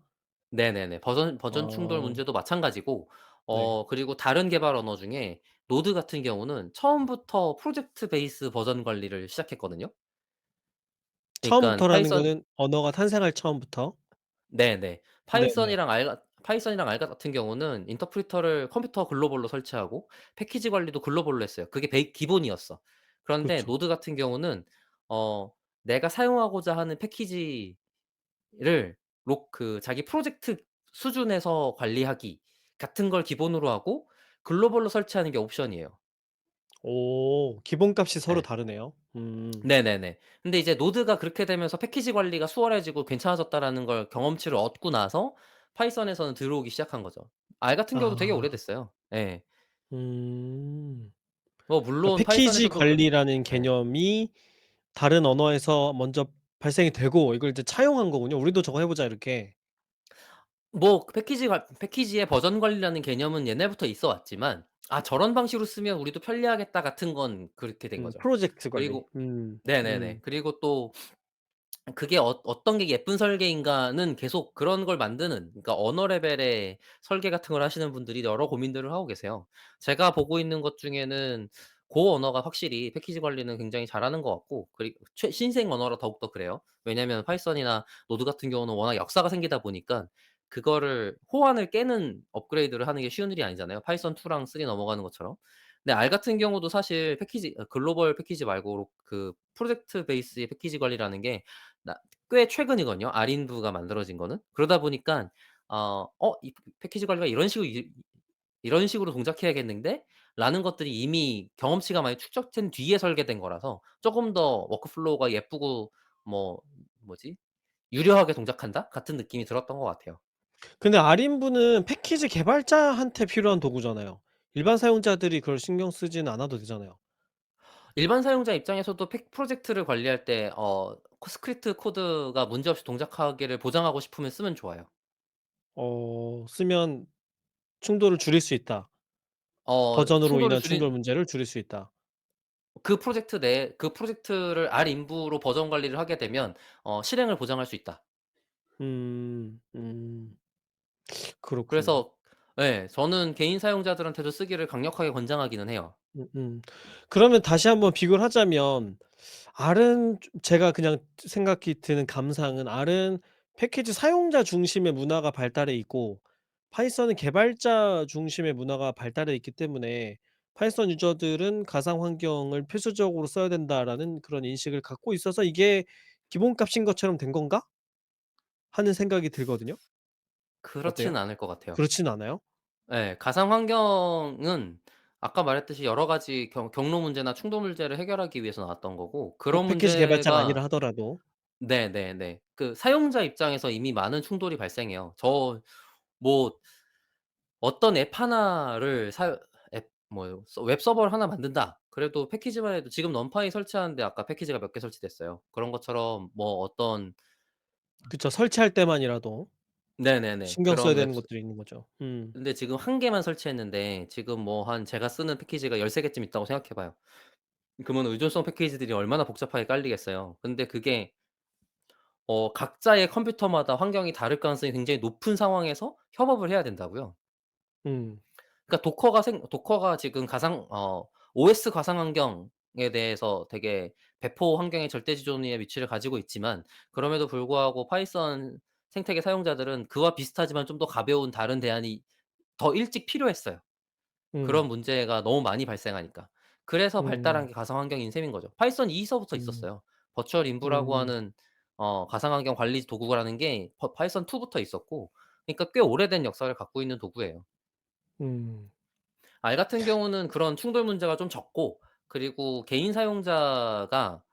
네네네. 버전 충돌 어. 문제도 마찬가지고 네. 그리고 다른 개발 언어 중에 노드 같은 경우는 처음부터 프로젝트 베이스 버전 관리를 시작했거든요. 그러니깐 처음부터라는 파이썬 거는 언어가 탄생할 처음부터? 네네. 네네. 파이썬이랑 R 같은 경우는 인터프리터를 컴퓨터 글로벌로 설치하고 패키지 관리도 글로벌로 했어요. 그게 기본이었어. 그런데 그쵸. 노드 같은 경우는 어 내가 사용하고자 하는 패키지를 자기 프로젝트 수준에서 관리하기 같은 걸 기본으로 하고 글로벌로 설치하는 게 옵션이에요. 오. 기본값이 서로 예. 다르네요. 음. 네네네. 근데 이제 노드가 그렇게 되면서 패키지 관리가 수월해지고 괜찮아졌다라는 걸 경험치를 얻고 나서 파이썬에서는 들어오기 시작한 거죠. R 같은 경우도 되게 아. 오래됐어요. 예. 음. 뭐 그러니까 물론 패키지 파이썬에서도 관리라는 예. 개념이 다른 언어에서 먼저 발생이 되고 이걸 이제 차용한 거군요. '우리도 저거 해 보자.' 이렇게. 뭐 패키지의 버전 관리라는 개념은 옛날부터 있어 왔지만 '아 저런 방식으로 쓰면 우리도 편리하겠다.' 같은 건 그렇게 된 거죠. 프로젝트 관리. 그리고 네네네. 음. 그리고 또 그게 어떤 게 예쁜 설계인가는 계속 그런 걸 만드는 그러니까 언어 레벨의 설계 같은 걸 하시는 분들이 여러 고민들을 하고 계세요. 제가 보고 있는 것 중에는 고 언어가 확실히 패키지 관리는 굉장히 잘하는 것 같고 신생 언어라 더욱더 그래요. 왜냐하면 파이썬이나 노드 같은 경우는 워낙 역사가 생기다 보니까 그거를 호환을 깨는 업그레이드를 하는 게 쉬운 일이 아니잖아요. 파이썬 2랑 3 넘어가는 것처럼. 근데 R 같은 경우도 사실 글로벌 패키지 말고 그 프로젝트 베이스의 패키지 관리라는 게 나 꽤 최근이거든요, 아린부가 만들어진 거는. 그러다 보니깐 이 패키지 관리가 이런 식으로 동작해야겠는데?' 라는 것들이 이미 경험치가 많이 축적된 뒤에 설계된 거라서 쪼금 더 워크플로우가 예쁘고 뭐 뭐지? '유려하게 동작한다.' 같은 느낌이 들었던 것 같아요. 근데 R인부는 패키지 개발자한테 필요한 도구잖아요. 일반 사용자들이 그걸 신경 쓰지는 않아도 되잖아요. 일반 사용자 입장에서도 프로젝트를 관리할 때 스크립트 코드가 문제없이 동작하기를 보장하고 싶으면 쓰면 좋아요. 쓰면 충돌을 줄일 수 있다. 버전으로 충돌을 인한 줄인 충돌 문제를 줄일 수 있다. 그 프로젝트 내 그 프로젝트를 알 인부로 버전 관리를 하게 되면 실행을 보장할 수 있다. 음. 그렇군요. 그래서 예 저는 개인 사용자들한테도 쓰기를 강력하게 권장하기는 해요. 그러면 다시 한번 비교를 하자면 R은 좀 제가 그냥 생각이 드는 감상은 R은 패키지 사용자 중심의 문화가 발달해 있고 파이썬은 개발자 중심의 문화가 발달해 있기 때문에 '파이썬 유저들은 가상 환경을 필수적으로 써야 된다.'라는 그런 인식을 갖고 있어서 '이게 기본값인 것처럼 된 건가?' 하는 생각이 들거든요. 어때요? 그렇지는 않을 것 같아요. 그렇진 않아요? 예. 가상 환경은 아까 말했듯이 여러 가지 경로 문제나 충돌 문제를 해결하기 위해서 나왔던 거고 그런 꼭 패키지 개발자가 문제가 아니라 하더라도. 네네네. 그 사용자 입장에서 이미 많은 충돌이 발생해요. 뭐 어떤 앱 하나를 사 앱 뭐 웹 서버를 하나 만든다. 그래도 패키지만 해도 지금 넌파이 설치하는데 아까 패키지가 몇 개 설치됐어요. 그런 것처럼 뭐 어떤 그쵸. 설치할 때만이라도 네네네. 신경 써야 그런 되는 웹 것들이 있는 거죠. 근데 지금 한 개만 설치했는데 지금 뭐 한 제가 쓰는 패키지가 13 개쯤 있다고 생각해 봐요. 그러면 의존성 패키지들이 얼마나 복잡하게 깔리겠어요. 근데 그게 각자의 컴퓨터마다 환경이 다를 가능성이 굉장히 높은 상황에서 협업을 해야 된다고요. 음. 그러니까 도커가 지금 OS 가상 환경에 대해서 되게 배포 환경의 절대지존의 위치를 가지고 있지만 그럼에도 불구하고 파이썬 생태계 사용자들은 그와 비슷하지만 좀 더 가벼운 다른 대안이 더 일찍 필요했어요. 그런 음. 문제가 너무 많이 발생하니까. 그래서 발달한 음. 게 가상 환경인 셈인 거죠. 파이썬 2 서부터 음. 있었어요. 버추얼 인브라고 음. 하는 가상 환경 관리 도구라는 게 파이썬 2 부터 있었고 그러니까 꽤 오래된 역사를 갖고 있는 도구예요. 음. 알 같은 경우는 그런 충돌 문제가 좀 적고 그리고 개인 사용자가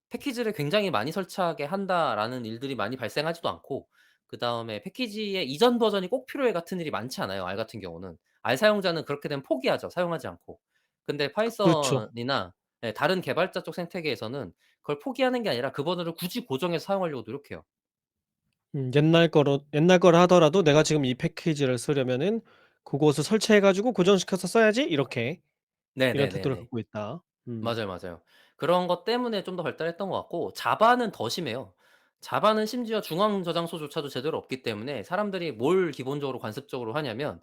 패키지를 굉장히 많이 설치하게 한다라는 일들이 많이 발생하지도 않고 그다음에 패키지의 이전 버전이 꼭 필요해 같은 일이 많지 않아요, 알 같은 경우는. 알 사용자는 그렇게 되면 포기하죠, 사용하지 않고. 근데 그렇죠. 파이썬이나 예 다른 개발자 쪽 생태계에서는 그걸 포기하는 게 아니라 그 버전을 굳이 고정해서 사용하려고 노력해요. 옛날 거를 하더라도 '내가 지금 이 패키지를 쓰려면은 고것을 설치해 가지고 고정시켜서 써야지.' 이렇게 이런 태도를 네네네네. 갖고 있다. 맞아요, 맞아요. 그런 것 때문에 좀 더 발달했던 것 같고 자바는 더 심해요. 자바는 심지어 중앙 저장소조차도 제대로 없기 때문에 사람들이 뭘 기본적으로 관습적으로 하냐면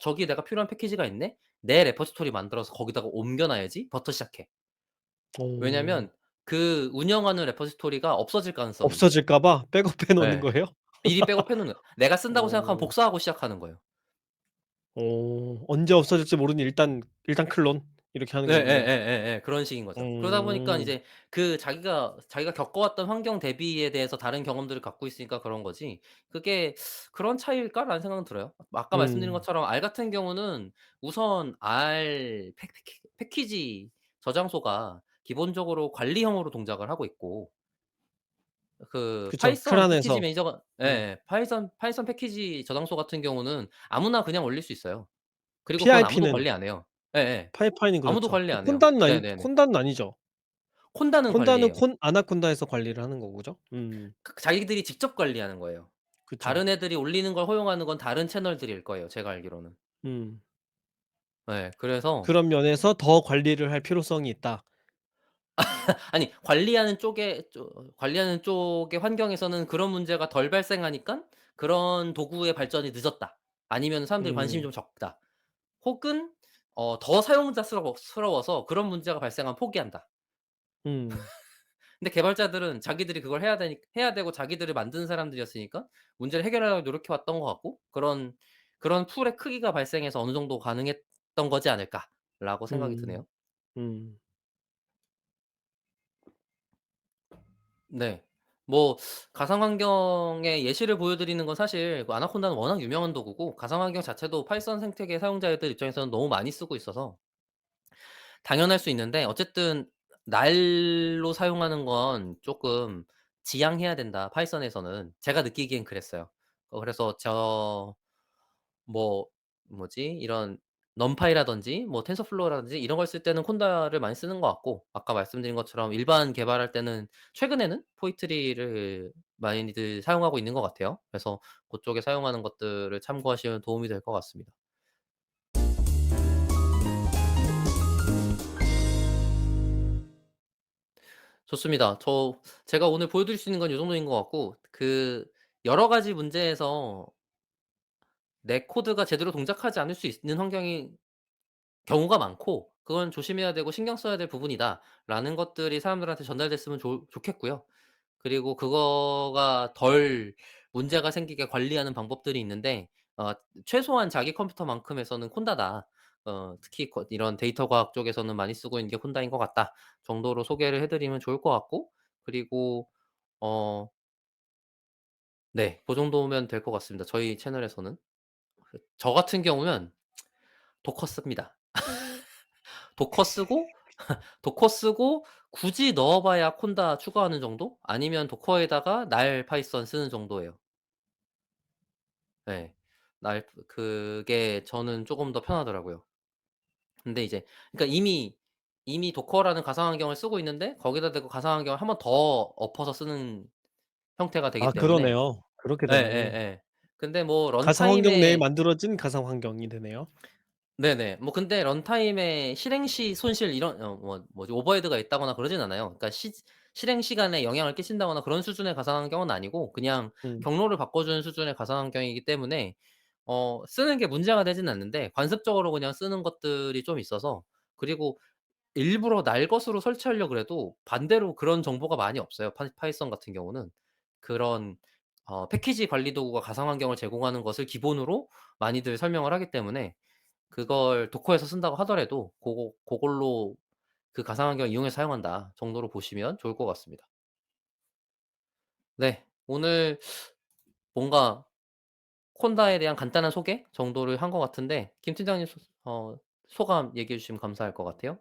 '저기 내가 필요한 패키지가 있네. 내 레포지토리 만들어서 거기다가 옮겨 놔야지.'부터 시작해. 어. 왜냐면 그 운영하는 레포지토리가 없어질 가능성이 있어요. 없어질까 봐 백업해 놓는 예. 거예요? 미리 백업해 놓는 거야. 내가 쓴다고 생각하면 어. 복사하고 시작하는 거예요. 언제 없어질지 모르니 일단 클론 이렇게 하는 거군요. 예예예예예. 그런 식인 거죠. 그러다 보니까 음. 이제 그 자기가 겪어왔던 환경 대비에 대해서 다른 경험들을 갖고 있으니까 그런 거지 그게 '그런 차이일까?'라는 생각은 들어요. 아까 말씀드린 음. 것처럼 R 같은 경우는 우선 패키지 저장소가 기본적으로 관리형으로 동작을 하고 있고 그 그쵸. 틀 파이썬 패키지 안에서. 매니저가 음. 예예. 파이썬 패키지 저장소 같은 경우는 아무나 그냥 올릴 수 있어요. 그리고 그건 아무도 PIP는 관리 안 해요. 예예. 파이프라인은 아무도 그렇죠. 관리 안 해요. 네네네. 콘단은 아니죠. 콘다는 콘다는 관리해요. 콘 아나콘다에서 관리를 하는 거고 그죠? 자기들이 직접 관리하는 거예요. 그쵸. 다른 애들이 올리는 걸 허용하는 건 다른 채널들일 거예요, 제가 알기로는. 음. 예. 그래서 그런 면에서 더 관리를 할 필요성이 있다. 아니 관리하는 쪽의 환경에서는 그런 문제가 덜 발생하니깐 그런 도구의 발전이 늦었다. 아니면 사람들이 관심이 음. 좀 적다. 혹은 더 사용자스러워서 그런 문제가 발생하면 포기한다. 음. 근데 개발자들은 자기들이 그걸 해야 되고 자기들을 만드는 사람들이었으니까 문제를 해결하려고 노력해 왔던 것 같고 그런 풀의 크기가 발생해서 어느 정도 가능했던 거지 않을까라고 생각이 음. 드네요. 음. 네. 뭐 가상 환경의 예시를 보여 드리는 건 사실 그 아나콘다는 워낙 유명한 도구고 가상 환경 자체도 파이썬 생태계 사용자들 입장에서는 너무 많이 쓰고 있어서 당연할 수 있는데 어쨌든 날로 사용하는 건 쪼끔 지양해야 된다, 파이썬에서는. 제가 느끼기엔 그랬어요. 그래서 뭐 뭐지 이런 넘파이라든지 뭐 텐서플로우라든지 이런 걸 쓸 때는 콘다를 많이 쓰는 것 같고 아까 말씀드린 것처럼 일반 개발할 때는 최근에는 포이트리를 많이들 사용하고 있는 것 같아요. 그래서 고쪽에 사용하는 것들을 참고하시면 도움이 될 것 같습니다. 좋습니다. 제가 오늘 보여드릴 수 있는 건 요 정도인 것 같고 여러 가지 문제에서 내 코드가 제대로 동작하지 않을 수 있는 환경이 경우가 많고 그건 조심해야 되고 신경 써야 될 부분이다라는 것들이 사람들한테 전달됐으면 좋겠고요. 그리고 그거가 덜 문제가 생기게 관리하는 방법들이 있는데 어 최소한 자기 컴퓨터만큼에서는 콘다다. 특히 이런 데이터 과학 쪽에서는 많이 쓰고 있는 게 콘다인 것 같다 정도로 소개를 해 드리면 좋을 것 같고 그리고 어 네 고 정도면 될 것 같습니다 저희 채널에서는. 저 같은 경우는 도커 씁니다. 도커 쓰고 도커 쓰고 굳이 넣어 봐야 콘다 추가하는 정도? 아니면 도커에다가 날 파이썬 쓰는 정도예요. 예. 그게 저는 쪼금 더 편하더라고요. 근데 이제 그러니까 이미 도커라는 가상 환경을 쓰고 있는데 거기다 대고 가상 환경을 한 번 더 엎어서 쓰는 형태가 되기 아 때문에 그러네요. 그렇게 되네. 예예예. 근데 뭐 가상 환경 내에 런타임에 만들어진 가상 환경이 되네요. 네네. 뭐 근데 런타임에 실행 시 손실 이런 뭐지 오버헤드가 있다거나 그러진 않아요. 그러니까 실행 시간에 영향을 끼친다거나 그런 수준의 가상 환경은 아니고 그냥 음. 경로를 바꿔주는 수준의 가상 환경이기 때문에 쓰는 게 문제가 되진 않는데 관습적으로 그냥 쓰는 것들이 좀 있어서 그리고 일부러 날 것으로 설치하려 그래도 반대로 그런 정보가 많이 없어요. 파이썬 같은 경우는. 그런 패키지 관리 도구가 가상 환경을 제공하는 것을 기본으로 많이들 설명을 하기 때문에 그걸 도커에서 쓴다고 하더라도 고걸로 그 가상 환경을 이용해서 사용한다 정도로 보시면 좋을 것 같습니다. 네. 오늘 뭔가 콘다에 대한 간단한 소개 정도를 한 것 같은데 김 팀장님 소감 얘기해 주시면 감사할 것 같아요.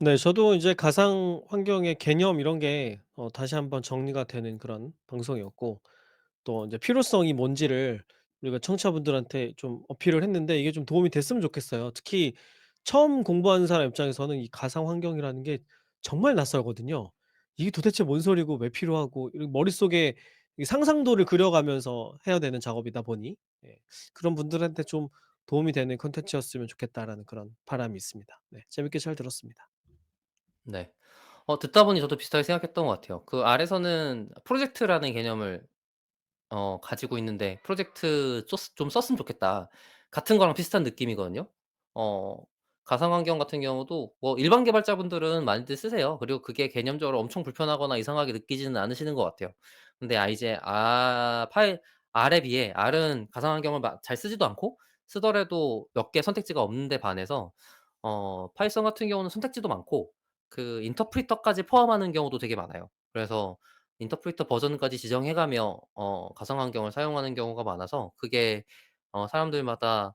네. 저도 이제 가상 환경의 개념 이런 게 다시 한번 정리가 되는 그런 방송이었고 또 인제 필요성이 뭔지를 우리가 청취자분들한테 좀 어필을 했는데 이게 좀 도움이 됐으면 좋겠어요. 특히 처음 공부하는 사람 입장에서는 이 가상 환경이라는 게 정말 낯설거든요. 이게 도대체 뭔 소리고 왜 필요하고 이 머릿속에 이 상상도를 그려가면서 해야 되는 작업이다 보니 예 그런 분들한테 좀 도움이 되는 콘텐츠였으면 좋겠다라는 그런 바람이 있습니다. 네. 재밌게 잘 들었습니다. 네. 듣다 보니 저도 비슷하게 생각했던 것 같아요. 그 아래서는 프로젝트라는 개념을 가지고 있는데 '프로젝트 좀 썼으면 좋겠다.' 같은 거랑 비슷한 느낌이거든요. 어 가상 환경 같은 경우도 뭐 일반 개발자분들은 많이들 쓰세요. 그리고 그게 개념적으로 엄청 불편하거나 이상하게 느끼지는 않으시는 것 같아요. 근데 이제 R에 비해 R은 가상 환경을 막 잘 쓰지도 않고 쓰더라도 몇 개 선택지가 없는 데 반해서 파이썬 같은 경우는 선택지도 많고 그 인터프리터까지 포함하는 경우도 되게 많아요. 그래서 인터프리터 버전까지 지정해 가며 가상 환경을 사용하는 경우가 많아서 그게 사람들마다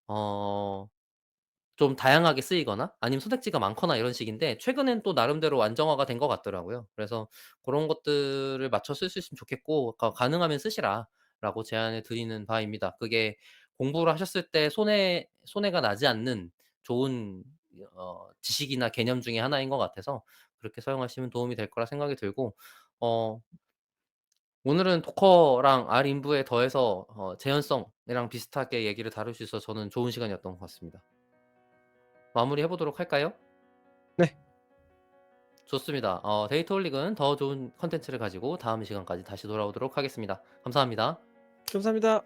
어 좀 다양하게 쓰이거나 아니면 선택지가 많거나 이런 식인데 최근엔 또 나름대로 안정화가 된 것 같더라고요. 그래서 고런 것들을 맞춰 쓸 수 있으면 좋겠고 가능하면 쓰시라."라고 제안을 드리는 바입니다. 그게 공부를 하셨을 때 손해가 나지 않는 좋은 지식이나 개념 중에 하나인 것 같아서 그렇게 사용하시면 도움이 될 거라 생각이 들고 어 오늘은 도커랑 R 인부에 더해서 재현성이랑 비슷하게 얘기를 다룰 수 있어서 저는 좋은 시간이었던 것 같습니다. 마무리해 보도록 할까요? 네. 좋습니다. 데이터 홀릭은 더 좋은 콘텐츠를 가지고 다음 시간까지 다시 돌아오도록 하겠습니다. 감사합니다. 감사합니다.